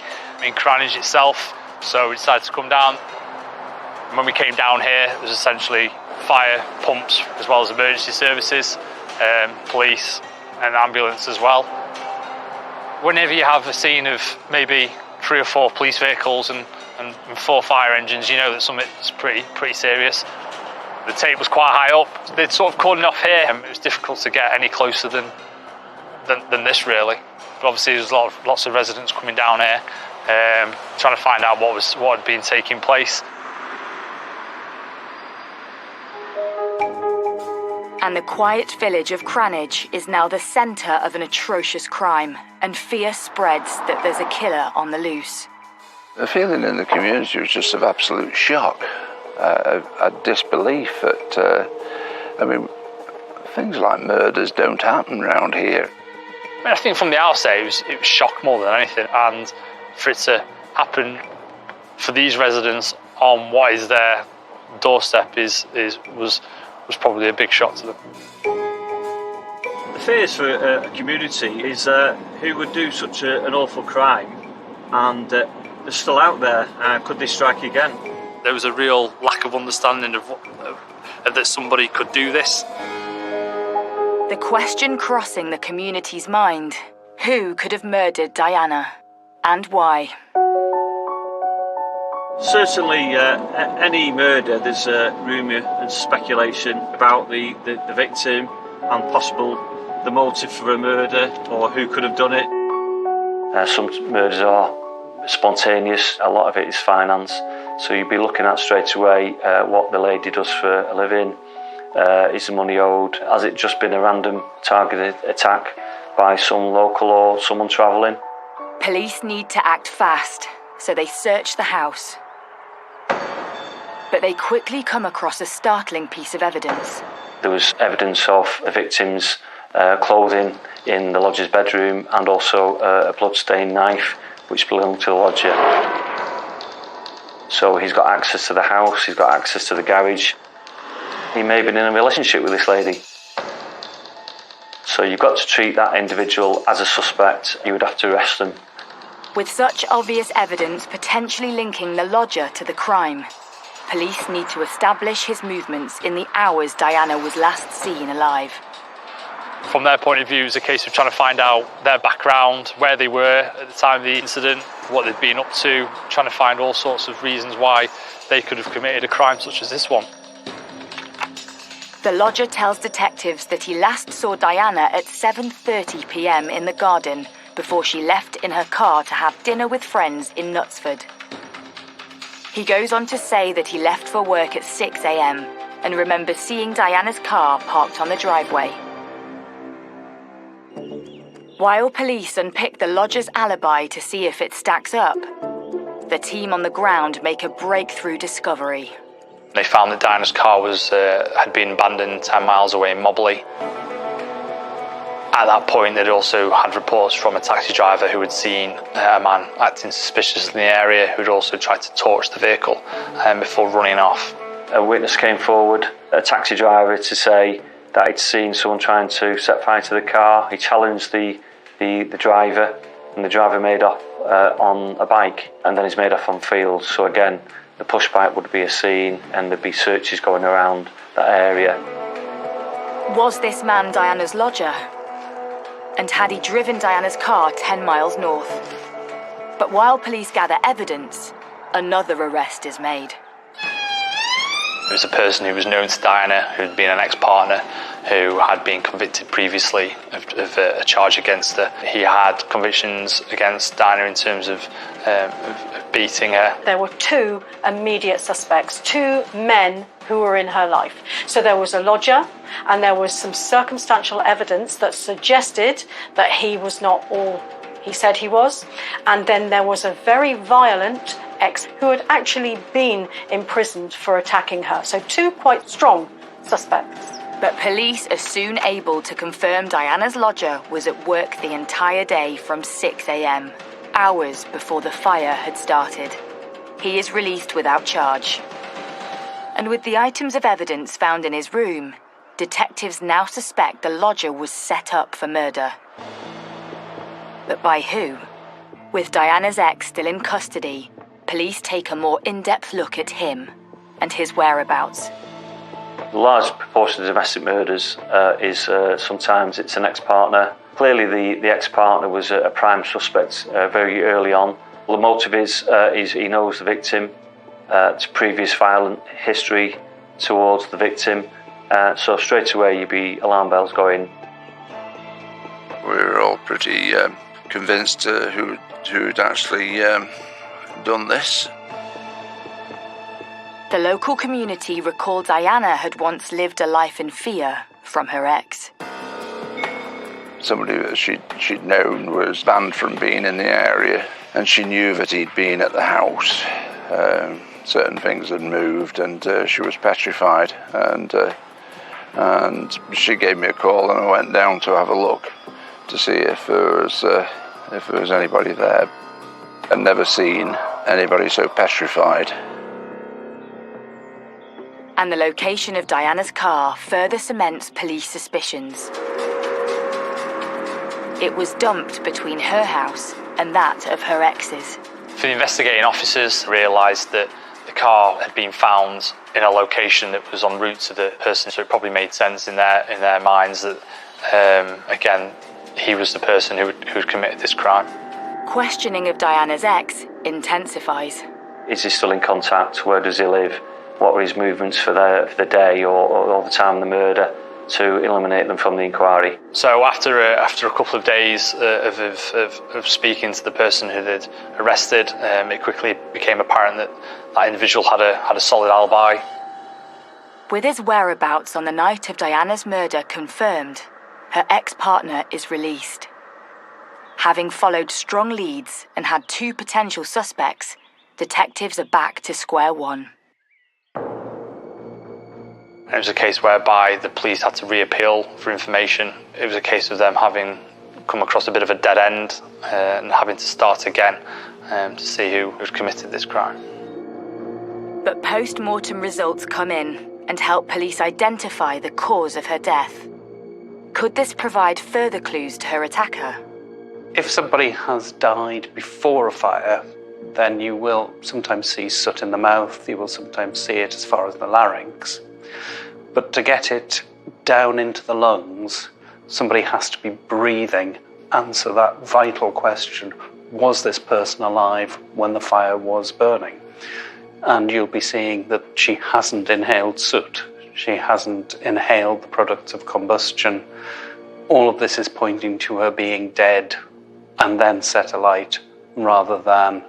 in Cranage itself, so we decided to come down. When we came down here, there was essentially fire, pumps, as well as emergency services, police and ambulance as well. Whenever you have a scene of maybe 3 or 4 police vehicles and 4 fire engines, you know that something's pretty serious. The tape was quite high up. They'd sort of cordoned off here, and it was difficult to get any closer than this, really. But obviously there's lots of residents coming down here, trying to find out what had been taking place. And the quiet village of Cranage is now the centre of an atrocious crime, and fear spreads that there's a killer on the loose. The feeling in the community was just of absolute shock, a disbelief that, things like murders don't happen round here. I think from the outset it was shock more than anything, and for it to happen for these residents on what is their doorstep was probably a big shock to them. The fears for a community is who would do such an awful crime, and they're still out there. Could they strike again? There was a real lack of understanding of that somebody could do this. The question crossing the community's mind: who could have murdered Diana, and why? Certainly, any murder, there's rumour and speculation about the victim and the motive for a murder, or who could have done it. Some murders are spontaneous, a lot of it is finance, so you'd be looking at straight away what the lady does for a living. Is the money owed? Has it just been a random targeted attack by some local or someone travelling? Police need to act fast, so they search the house. But they quickly come across a startling piece of evidence. There was evidence of the victim's clothing in the lodger's bedroom, and also a blood-stained knife which belonged to the lodger. So he's got access to the house, he's got access to the garage. He may have been in a relationship with this lady. So you've got to treat that individual as a suspect. You would have to arrest them. With such obvious evidence potentially linking the lodger to the crime, police need to establish his movements in the hours Diana was last seen alive. From their point of view, it's a case of trying to find out their background, where they were at the time of the incident, what they'd been up to, trying to find all sorts of reasons why they could have committed a crime such as this one. The lodger tells detectives that he last saw Diana at 7:30 p.m. in the garden before she left in her car to have dinner with friends in Knutsford. He goes on to say that he left for work at 6 a.m. and remembers seeing Diana's car parked on the driveway. While police unpick the lodger's alibi to see if it stacks up, the team on the ground make a breakthrough discovery. They found that Diana's car had been abandoned 10 miles away in Mobley. At that point, they'd also had reports from a taxi driver who had seen a man acting suspicious in the area, who'd also tried to torch the vehicle before running off. A witness came forward, a taxi driver, to say that he'd seen someone trying to set fire to the car. He challenged the driver, and the driver made off on a bike, and then he's made off on fields. So again, the push bike would be a scene, and there'd be searches going around that area. Was this man Diana's lodger? And had he driven Diana's car 10 miles north? But while police gather evidence, another arrest is made. It was a person who was known to Diana, who'd been an ex-partner, who had been convicted previously of a charge against her. He had convictions against Diana in terms of beating her. There were 2 immediate suspects, 2 men who were in her life. So there was a lodger, and there was some circumstantial evidence that suggested that he was not all he said he was. And then there was a very violent ex who had actually been imprisoned for attacking her. So 2 quite strong suspects. But police are soon able to confirm Diana's lodger was at work the entire day from 6 a.m, hours before the fire had started. He is released without charge. And with the items of evidence found in his room, detectives now suspect the lodger was set up for murder. But by who? With Diana's ex still in custody, police take a more in-depth look at him and his whereabouts. A large proportion of domestic murders is sometimes it's an ex-partner. Clearly the ex-partner was a prime suspect very early on. The motive is he knows the victim, it's previous violent history towards the victim, so straight away you'd be alarm bells going. We were all pretty convinced who'd actually done this. The local community recalled Diana had once lived a life in fear from her ex. Somebody that she'd known was banned from being in the area, and she knew that he'd been at the house. Certain things had moved, and she was petrified. And she gave me a call, and I went down to have a look to see if there was anybody there. I'd never seen anybody so petrified. And the location of Diana's car further cements police suspicions. It was dumped between her house and that of her ex's. The investigating officers realised that the car had been found in a location that was en route to the person, so it probably made sense in their minds that, again, he was the person who'd committed this crime. Questioning of Diana's ex intensifies. Is he still in contact? Where does he live? What were his movements for the day or the time of the murder, to eliminate them from the inquiry? So after a couple of days of speaking to the person who they'd arrested, it quickly became apparent that individual had a solid alibi. With his whereabouts on the night of Diana's murder confirmed, her ex-partner is released. Having followed strong leads and had 2 potential suspects, detectives are back to square one. It was a case whereby the police had to reappeal for information. It was a case of them having come across a bit of a dead end and having to start again to see who had committed this crime. But post-mortem results come in and help police identify the cause of her death. Could this provide further clues to her attacker? If somebody has died before a fire, then you will sometimes see soot in the mouth, you will sometimes see it as far as the larynx. But to get it down into the lungs, somebody has to be breathing, answer that vital question, was this person alive when the fire was burning? And you'll be seeing that she hasn't inhaled soot, she hasn't inhaled the products of combustion. All of this is pointing to her being dead and then set alight, rather than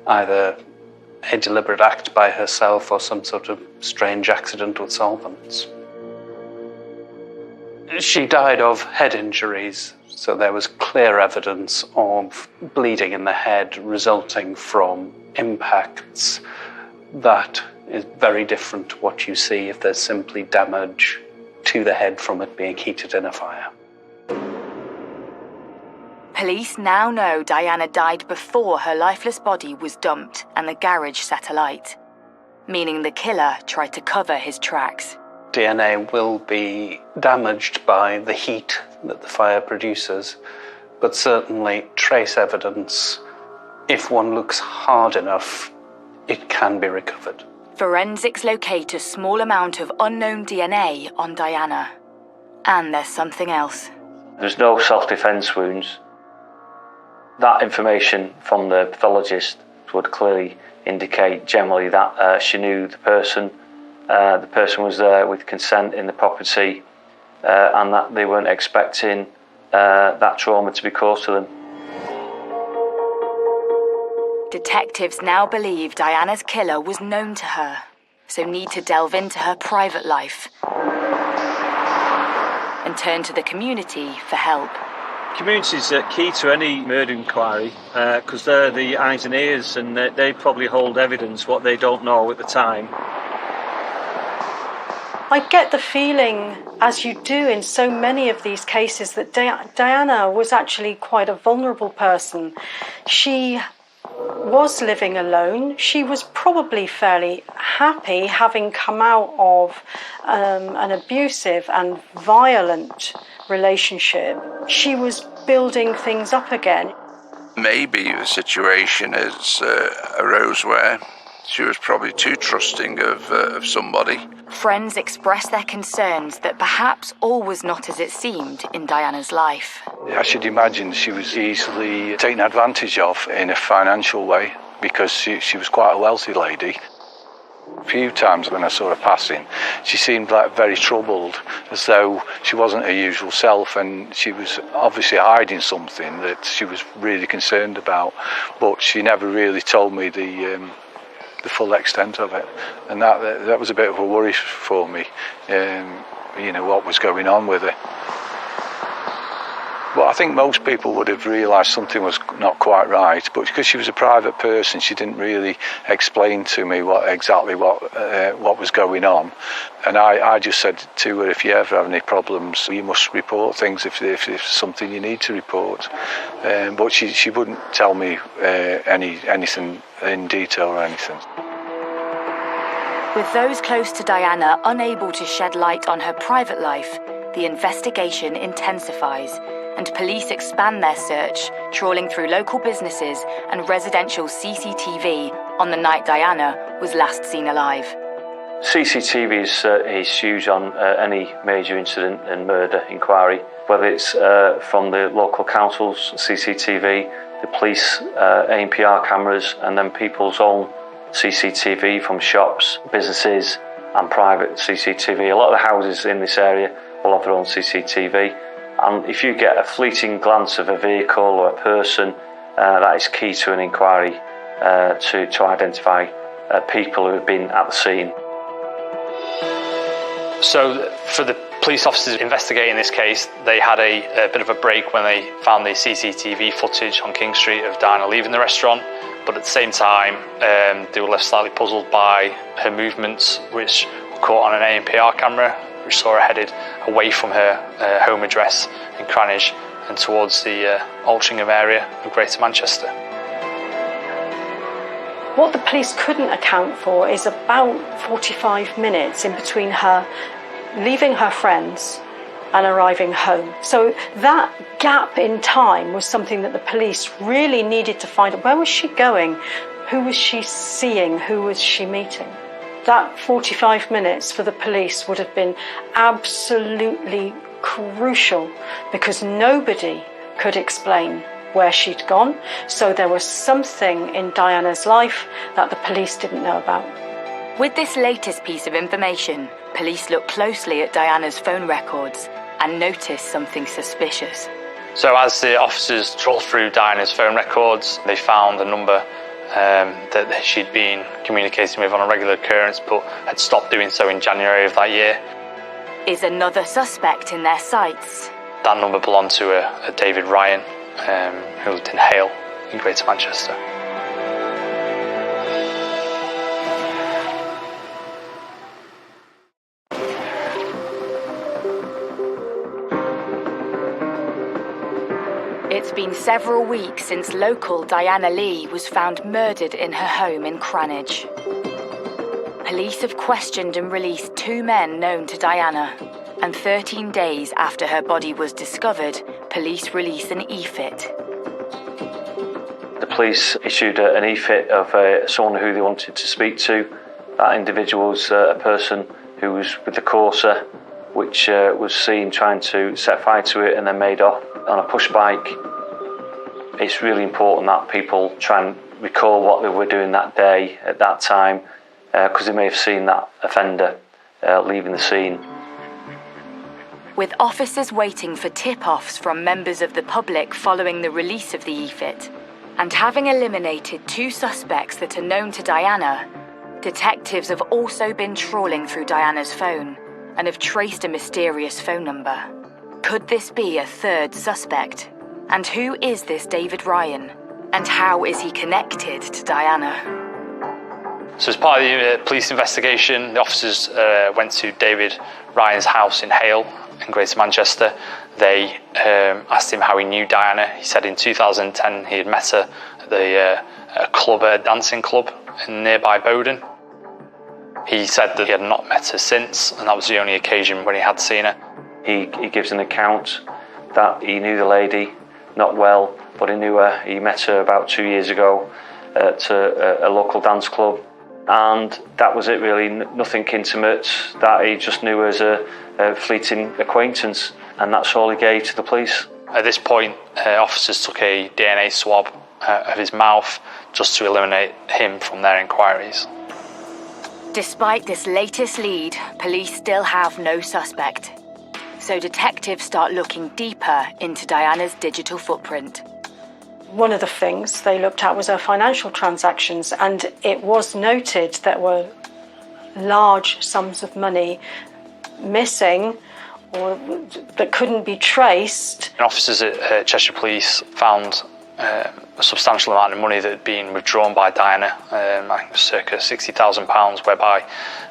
either a deliberate act by herself or some sort of strange accident with solvents. She died of head injuries, so there was clear evidence of bleeding in the head resulting from impacts. That is very different to what you see if there's simply damage to the head from it being heated in a fire. Police now know Diana died before her lifeless body was dumped and the garage set alight, meaning the killer tried to cover his tracks. DNA will be damaged by the heat that the fire produces, but certainly trace evidence, if one looks hard enough, it can be recovered. Forensics locate a small amount of unknown DNA on Diana. And there's something else. There's no self-defense wounds. That information from the pathologist would clearly indicate generally that she knew the person was there with consent in the property, and that they weren't expecting that trauma to be caused to them. Detectives now believe Diana's killer was known to her, so need to delve into her private life and turn to the community for help. Community is key to any murder inquiry because they're the eyes and ears, and they probably hold evidence what they don't know at the time. I get the feeling, as you do in so many of these cases, that Diana was actually quite a vulnerable person. She was living alone. She was probably fairly happy, having come out of an abusive and violent relationship. She was building things up again. Maybe the situation is arose where She was probably too trusting of somebody. Friends expressed their concerns that perhaps all was not as it seemed in Diana's life. I should imagine she was easily taken advantage of in a financial way because she was quite a wealthy lady. A few times when I saw her passing, she seemed like very troubled, as though she wasn't her usual self, and she was obviously hiding something that she was really concerned about, but she never really told me the full extent of it, and that was a bit of a worry for me, what was going on with her. But I think most people would have realised something was not quite right, but because she was a private person, she didn't really explain to me what was going on. And I just said to her, if you ever have any problems, you must report things if there's something you need to report. But she wouldn't tell me anything in detail or anything. With those close to Diana unable to shed light on her private life, the investigation intensifies, and police expand their search, trawling through local businesses and residential CCTV on the night Diana was last seen alive. CCTV is huge on any major incident and murder inquiry, whether it's from the local council's CCTV, the police ANPR cameras, and then people's own CCTV from shops, businesses and private CCTV. A lot of the houses in this area will have their own CCTV. And if you get a fleeting glance of a vehicle or a person, that is key to an inquiry to identify people who have been at the scene. So for the police officers investigating this case, they had a bit of a break when they found the CCTV footage on King Street of Diana leaving the restaurant, but at the same time they were left slightly puzzled by her movements, which were caught on an ANPR camera, which saw her headed away from her home address in Cranage and towards the Altrincham area of Greater Manchester. What the police couldn't account for is about 45 minutes in between her leaving her friends and arriving home. So that gap in time was something that the police really needed to find out. Where was she going? Who was she seeing? Who was she meeting? That 45 minutes for the police would have been absolutely crucial because nobody could explain where she'd gone. So there was something in Diana's life that the police didn't know about. With this latest piece of information, police looked closely at Diana's phone records and noticed something suspicious. So as the officers trawled through Diana's phone records, they found a number that she'd been communicating with on a regular occurrence but had stopped doing so in January of that year. Is another suspect in their sights? That number belonged to a David Ryan, who lived in Hale in Greater Manchester. It's been several weeks since local Diana Lee was found murdered in her home in Cranage. Police have questioned and released 2 men known to Diana, and 13 days after her body was discovered, police released an e-fit. The police issued an e-fit of someone who they wanted to speak to. That individual was a person who was with the Corsa, which was seen trying to set fire to it and then made off on a push bike. It's really important that people try and recall what they were doing that day at that time, because they may have seen that offender leaving the scene. With officers waiting for tip-offs from members of the public following the release of the e-fit, and having eliminated 2 suspects that are known to Diana, detectives have also been trawling through Diana's phone and have traced a mysterious phone number. Could this be a 3rd suspect? And who is this David Ryan? And how is he connected to Diana? So as part of the police investigation, the officers went to David Ryan's house in Hale in Greater Manchester. They asked him how he knew Diana. He said in 2010 he had met her at a dancing club in nearby Bowden. He said that he had not met her since, and that was the only occasion when he had seen her. He gives an account that he knew the lady, not well, but he knew her. He met her about 2 years ago at a local dance club, and that was it really, nothing intimate, that he just knew as a fleeting acquaintance, and that's all he gave to the police. At this point, officers took a DNA swab of his mouth just to eliminate him from their inquiries. Despite this latest lead, police still have no suspect. So detectives start looking deeper into Diana's digital footprint. One of the things they looked at was her financial transactions, and it was noted there were large sums of money missing or that couldn't be traced. Officers at Cheshire Police found a substantial amount of money that had been withdrawn by Diana, circa £60,000, whereby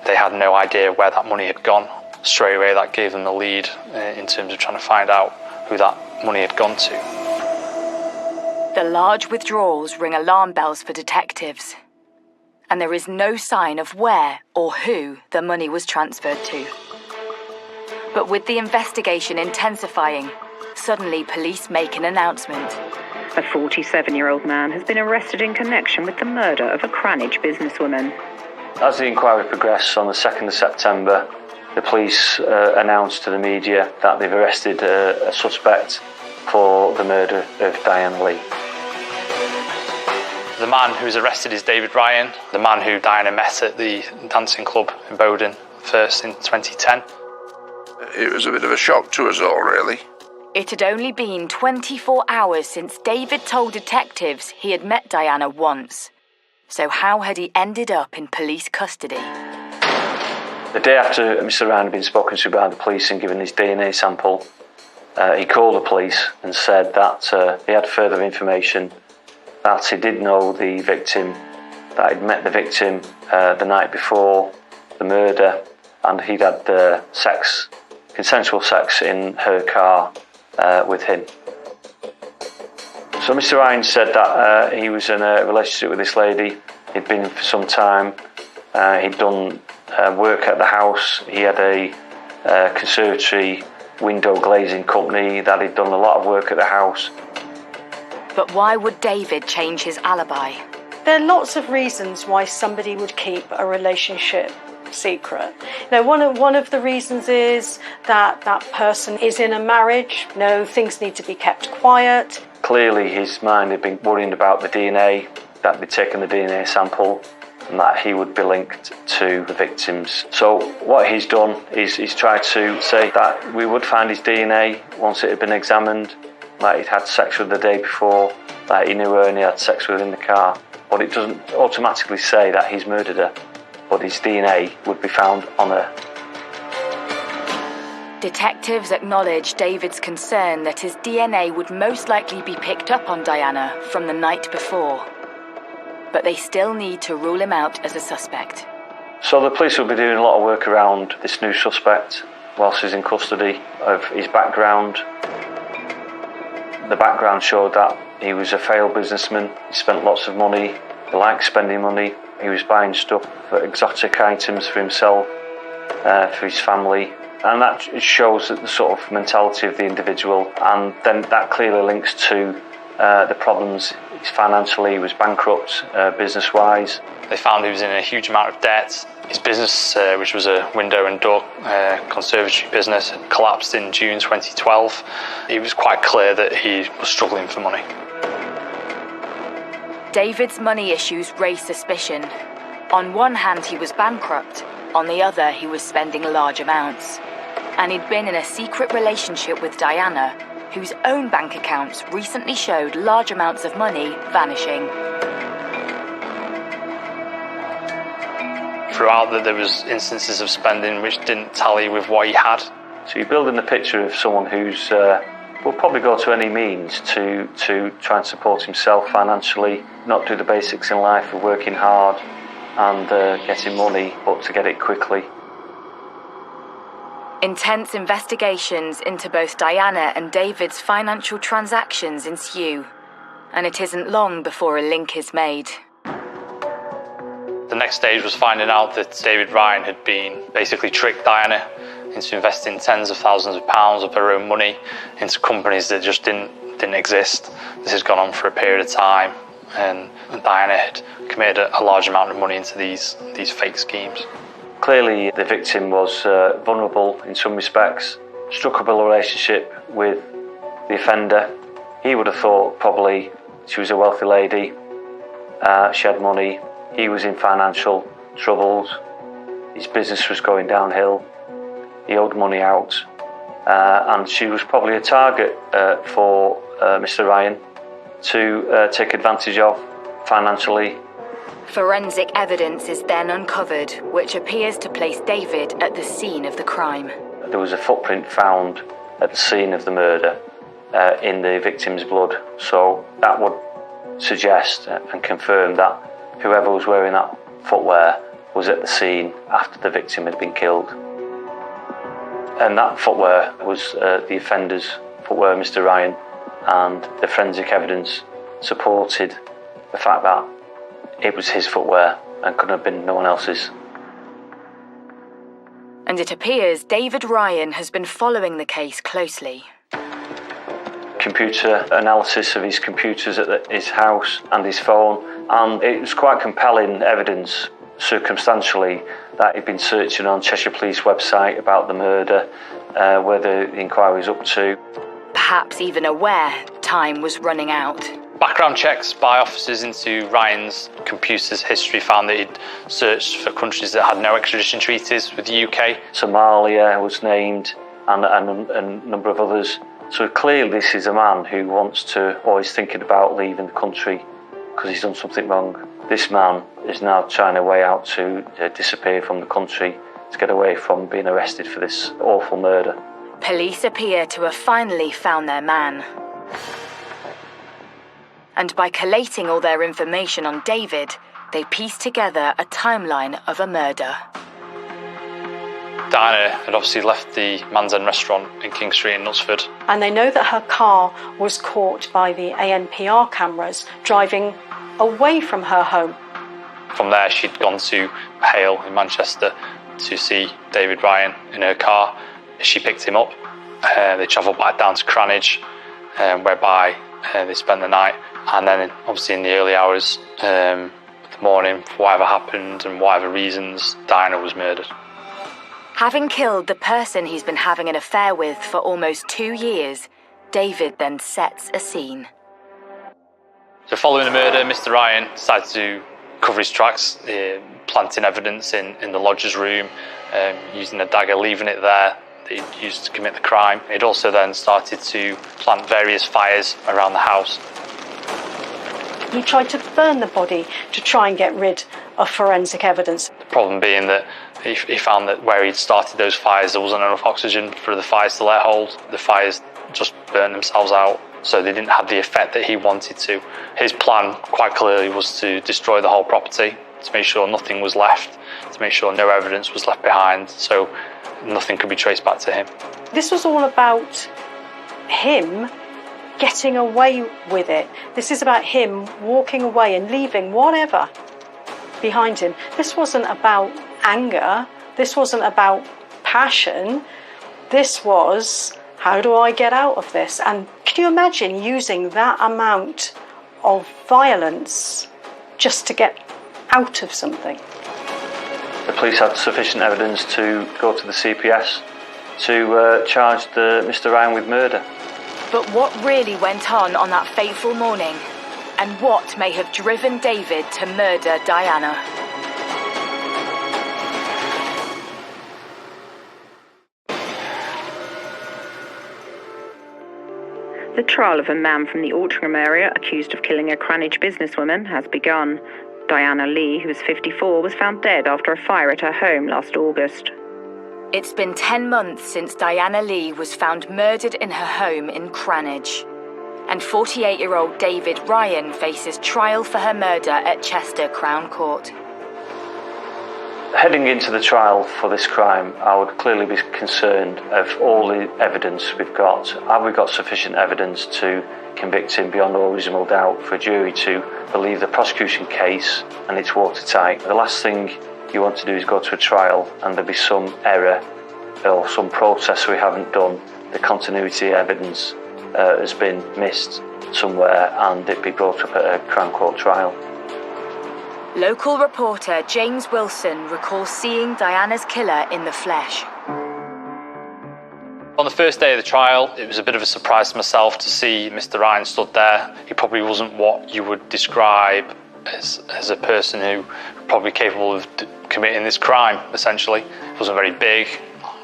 they had no idea where that money had gone. Straight away that gave them the lead in terms of trying to find out who that money had gone to. The large withdrawals ring alarm bells for detectives, and there is no sign of where or who the money was transferred to. But with the investigation intensifying, suddenly police make an announcement. A 47-year-old man has been arrested in connection with the murder of a Cranage businesswoman. As the inquiry progressed on the 2nd of September, the police announced to the media that they've arrested a suspect for the murder of Diana Lee. The man who was arrested is David Ryan, the man who Diana met at the dancing club in Bowden first in 2010. It was a bit of a shock to us all, really. It had only been 24 hours since David told detectives he had met Diana once. So how had he ended up in police custody? The day after Mr. Ryan had been spoken to by the police and given his DNA sample, he called the police and said that he had further information, that he did know the victim, that he'd met the victim the night before the murder, and he'd had consensual sex in her car with him. So Mr. Ryan said that he was in a relationship with this lady. He'd been for some time. He'd done work at the house. He had a conservatory window glazing company that he'd done a lot of work at the house. But why would David change his alibi? There are lots of reasons why somebody would keep a relationship secret. One of the reasons is that that person is in a marriage. Things need to be kept quiet. Clearly his mind had been worrying about the DNA, that they'd taken the DNA sample and that he would be linked to the victims. So what he's done is he's tried to say that we would find his DNA once it had been examined, that he'd had sex with her the day before, that he knew her and he had sex with her in the car. But it doesn't automatically say that he's murdered her, but his DNA would be found on her. Detectives acknowledge David's concern that his DNA would most likely be picked up on Diana from the night before. But they still need to rule him out as a suspect. So the police will be doing a lot of work around this new suspect whilst he's in custody, of his background. The background showed that he was a failed businessman. He spent lots of money. He liked spending money. He was buying stuff, exotic items for himself, for his family. And that shows the sort of mentality of the individual. And then that clearly links to the problems financially. He was bankrupt, business-wise. They found he was in a huge amount of debt. His business, which was a window and door conservatory business, had collapsed in June 2012. It was quite clear that he was struggling for money. David's money issues raised suspicion. On one hand, he was bankrupt. On the other, he was spending large amounts. And he'd been in a secret relationship with Diana, whose own bank accounts recently showed large amounts of money vanishing. Throughout that, there was instances of spending which didn't tally with what he had. So you're building the picture of someone who's will probably go to any means to try and support himself financially, not do the basics in life of working hard and getting money, but to get it quickly. Intense investigations into both Diana and David's financial transactions ensue, and it isn't long before a link is made. The next stage was finding out that David Ryan had basically tricked Diana into investing tens of thousands of pounds of her own money into companies that just didn't exist. This has gone on for a period of time, and Diana had committed a large amount of money into these fake schemes. Clearly, the victim was vulnerable in some respects, struck up a relationship with the offender. He would have thought probably she was a wealthy lady, she had money, he was in financial troubles, his business was going downhill, he owed money out, and she was probably a target for Mr. Ryan to take advantage of financially. Forensic evidence is then uncovered, which appears to place David at the scene of the crime. There was a footprint found at the scene of the murder in the victim's blood, so that would suggest and confirm that whoever was wearing that footwear was at the scene after the victim had been killed. And that footwear was the offender's footwear, Mr. Ryan, and the forensic evidence supported the fact that it was his footwear and couldn't have been no one else's. And it appears David Ryan has been following the case closely. Computer analysis of his computers at his house and his phone, and it was quite compelling evidence circumstantially that he'd been searching on Cheshire Police website about the murder, where the inquiry was up to. Perhaps even aware time was running out. Background checks by officers into Ryan's computer's history found that he'd searched for countries that had no extradition treaties with the UK. Somalia was named, and a number of others. So clearly this is a man who wants to, or is thinking about leaving the country because he's done something wrong. This man is now trying a way out to disappear from the country, to get away from being arrested for this awful murder. Police appear to have finally found their man. And by collating all their information on David, they piece together a timeline of a murder. Diana had obviously left the Man's End restaurant in King Street in Knutsford. And they know that her car was caught by the ANPR cameras driving away from her home. From there, she'd gone to Hale in Manchester to see David Ryan in her car. She picked him up. They travelled back down to Cranage, whereby they spent the night. And then, obviously, in the early hours of the morning, for whatever happened and whatever reasons, Diana was murdered. Having killed the person he's been having an affair with for almost 2 years, David then sets a scene. So following the murder, Mr. Ryan decided to cover his tracks, planting evidence in the lodger's room, using a dagger, leaving it there that he'd used to commit the crime. He'd also then started to plant various fires around the house. He tried to burn the body to try and get rid of forensic evidence. The problem being that he found that where he'd started those fires, there wasn't enough oxygen for the fires to let hold. The fires just burned themselves out, so they didn't have the effect that he wanted to. His plan, quite clearly, was to destroy the whole property, to make sure nothing was left, to make sure no evidence was left behind, so nothing could be traced back to him. This was all about him getting away with it. This is about him walking away and leaving whatever behind him. This wasn't about anger. This wasn't about passion. This was, how do I get out of this? And can you imagine using that amount of violence just to get out of something? The police had sufficient evidence to go to the CPS to charge Mr. Ryan with murder. But what really went on that fateful morning? And what may have driven David to murder Diana? The trial of a man from the Altrincham area accused of killing a Cranage businesswoman has begun. Diana Lee, who was 54, was found dead after a fire at her home last August. It's been 10 months since Diana Lee was found murdered in her home in Cranage. And 48-year-old David Ryan faces trial for her murder at Chester Crown Court. Heading into the trial for this crime, I would clearly be concerned of all the evidence we've got. Have we got sufficient evidence to convict him beyond all reasonable doubt for a jury to believe the prosecution case and it's watertight? The last thing you want to do is go to a trial and there be some error or some process we haven't done. The continuity evidence has been missed. somewhere and it'd be brought up at a Crown Court trial. Local reporter James Wilson recalls seeing Diana's killer in the flesh. On the first day of the trial, it was a bit of a surprise to myself to see Mr. Ryan stood there. He probably wasn't what you would describe as a person who probably capable of committing this crime, essentially. He wasn't very big,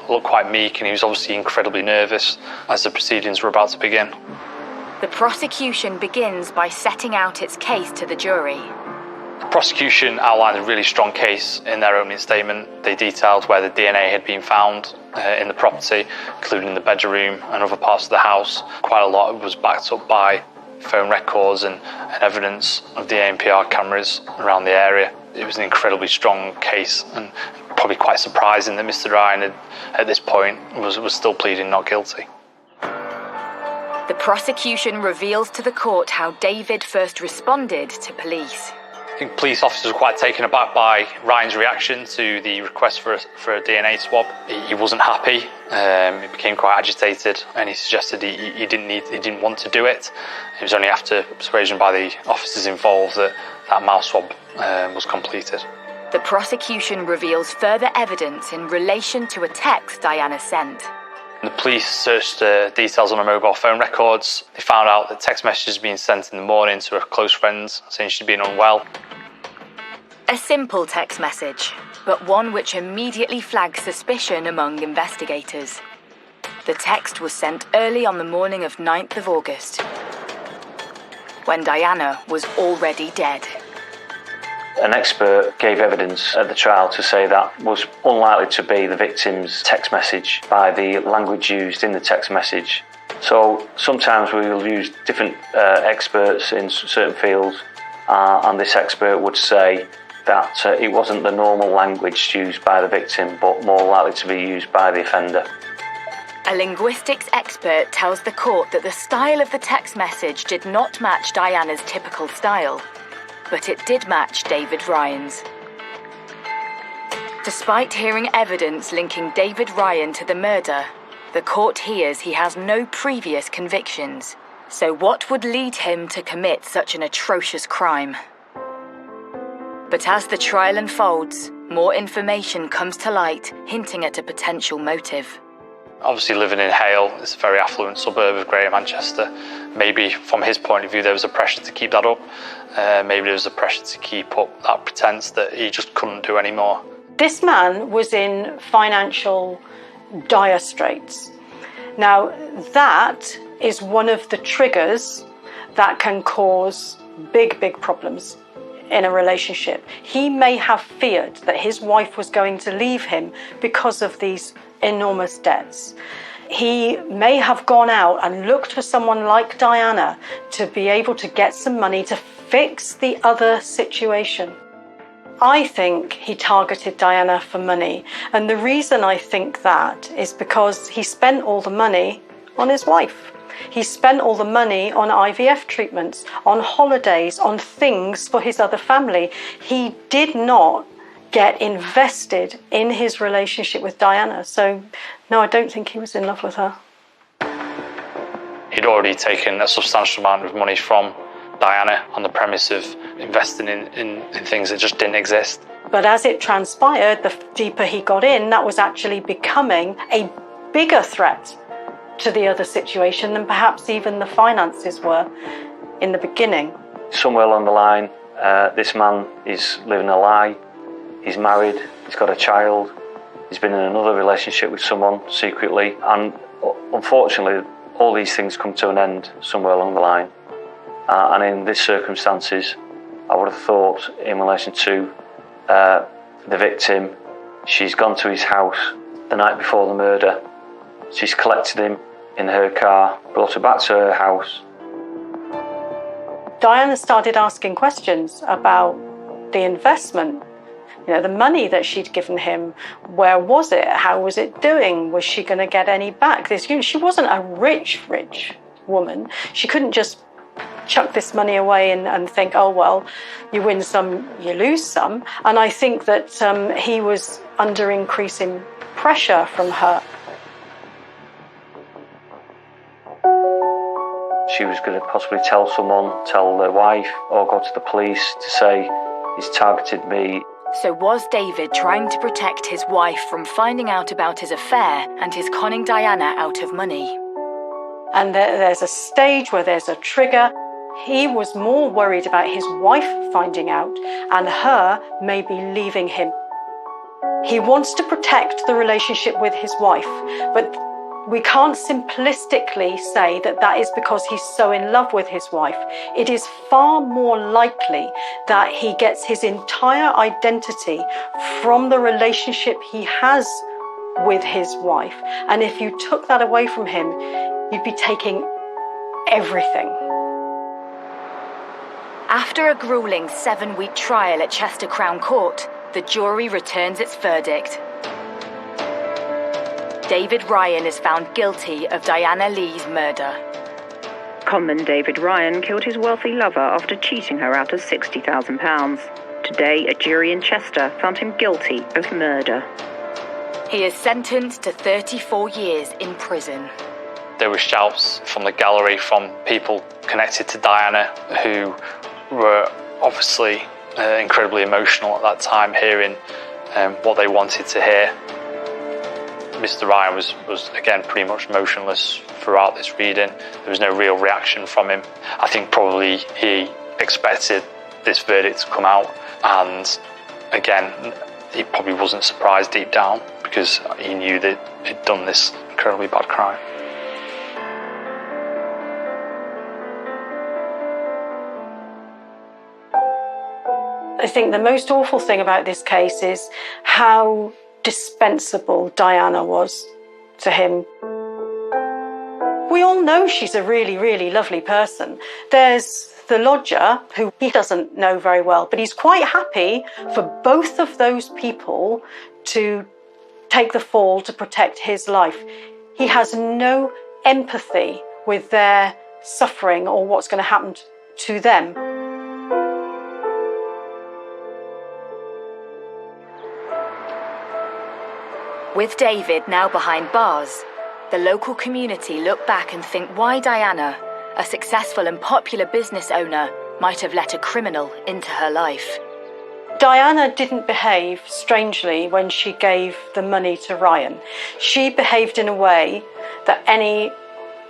looked quite meek, and he was obviously incredibly nervous as the proceedings were about to begin. The prosecution begins by setting out its case to the jury. The prosecution outlined a really strong case in their opening statement. They detailed where the DNA had been found in the property, including the bedroom and other parts of the house. Quite a lot was backed up by phone records and evidence of the ANPR cameras around the area. It was an incredibly strong case, and probably quite surprising that Mr. Ryan had, at this point was still pleading not guilty. The prosecution reveals to the court how David first responded to police. I think police officers were quite taken aback by Ryan's reaction to the request for a DNA swab. He wasn't happy. He became quite agitated, and he suggested he didn't want to do it. It was only after persuasion by the officers involved that mouth swab was completed. The prosecution reveals further evidence in relation to a text Diana sent. The police searched details on her mobile phone records. They found out that text messages had been sent in the morning to her close friends saying she'd been unwell. A simple text message, but one which immediately flagged suspicion among investigators. The text was sent early on the morning of 9th of August, when Diana was already dead. An expert gave evidence at the trial to say that was unlikely to be the victim's text message by the language used in the text message. So sometimes we will use different experts in certain fields, and this expert would say that it wasn't the normal language used by the victim, but more likely to be used by the offender. A linguistics expert tells the court that the style of the text message did not match Diana's typical style, but it did match David Ryan's. Despite hearing evidence linking David Ryan to the murder, the court hears he has no previous convictions. So what would lead him to commit such an atrocious crime? But as the trial unfolds, more information comes to light, hinting at a potential motive. Obviously living in Hale, it's a very affluent suburb of Greater Manchester. Maybe from his point of view there was a pressure to keep that up. Maybe there was a pressure to keep up that pretense that he just couldn't do anymore. This man was in financial dire straits. Now that is one of the triggers that can cause big problemes in a relationship. He may have feared that his wife was going to leave him because of these enormous debts. He may have gone out and looked for someone like Diana to be able to get some money to fix the other situation. I think he targeted Diana for money, and the reason I think that is because he spent all the money on his wife. He spent all the money on IVF treatments, on holidays, on things for his other family. He did not get invested in his relationship with Diana. So, no, I don't think he was in love with her. He'd already taken a substantial amount of money from Diana on the premise of investing in things that just didn't exist. But as it transpired, the deeper he got in, that was actually becoming a bigger threat to the other situation than perhaps even the finances were in the beginning. Somewhere along the line, this man is living a lie. He's married, he's got a child, he's been in another relationship with someone secretly, and unfortunately all these things come to an end somewhere along the line. And in these circumstances, I would have thought in relation to the victim, she's gone to his house the night before the murder, she's collected him in her car, brought her back to her house. Diana started asking questions about the investment. You know, the money that she'd given him, where was it? How was it doing? Was she going to get any back? She wasn't a rich woman. She couldn't just chuck this money away and think, oh, well, you win some, you lose some. And I think that he was under increasing pressure from her. She was going to possibly tell someone, tell their wife, or go to the police to say he's targeted me. So was David trying to protect his wife from finding out about his affair and his conning Diana out of money? And there's a stage where there's a trigger. He was more worried about his wife finding out and her maybe leaving him. He wants to protect the relationship with his wife, but we can't simplistically say that that is because he's so in love with his wife. It is far more likely that he gets his entire identity from the relationship he has with his wife. And if you took that away from him, you'd be taking everything. After a grueling 7-week trial at Chester Crown Court, the jury returns its verdict. David Ryan is found guilty of Diana Lee's murder. Conman David Ryan killed his wealthy lover after cheating her out of £60,000. Today, a jury in Chester found him guilty of murder. He is sentenced to 34 years in prison. There were shouts from the gallery from people connected to Diana who were obviously incredibly emotional at that time, hearing what they wanted to hear. Mr. Ryan was again pretty much motionless throughout this reading. There was no real reaction from him. I think probably he expected this verdict to come out, and again he probably wasn't surprised deep down because he knew that he'd done this incredibly bad crime. I think the most awful thing about this case is how dispensable Diana was to him. We all know she's a really, really lovely person. There's the lodger, who he doesn't know very well, but he's quite happy for both of those people to take the fall to protect his life. He has no empathy with their suffering or what's going to happen to them. With David now behind bars, the local community look back and think why Diana, a successful and popular business owner, might have let a criminal into her life. Diana didn't behave strangely when she gave the money to Ryan. She behaved in a way that any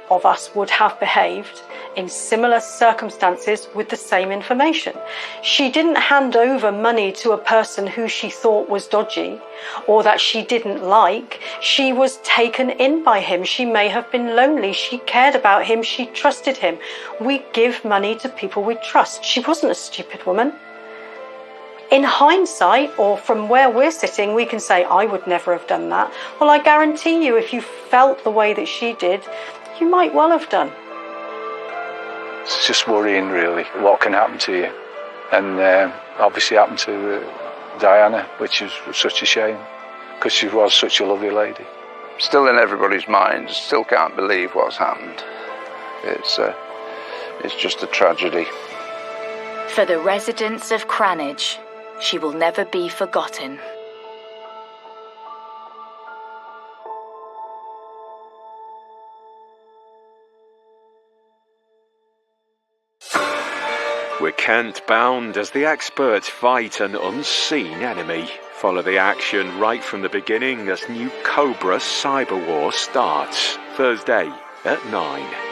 of us would have behaved in similar circumstances with the same information. She didn't hand over money to a person who she thought was dodgy or that she didn't like. She was taken in by him. She may have been lonely. She cared about him. She trusted him. We give money to people we trust. She wasn't a stupid woman. In hindsight, or from where we're sitting, we can say, I would never have done that. Well, I guarantee you, if you felt the way that she did, you might well have done. It's just worrying, really, what can happen to you. And obviously happened to Diana, which is such a shame, because she was such a lovely lady. Still in everybody's minds, still can't believe what's happened. It's just a tragedy. For the residents of Cranage, she will never be forgotten. We're Kent-bound as the experts fight an unseen enemy. Follow the action right from the beginning as new Cobra Cyber War starts. Thursday at 9.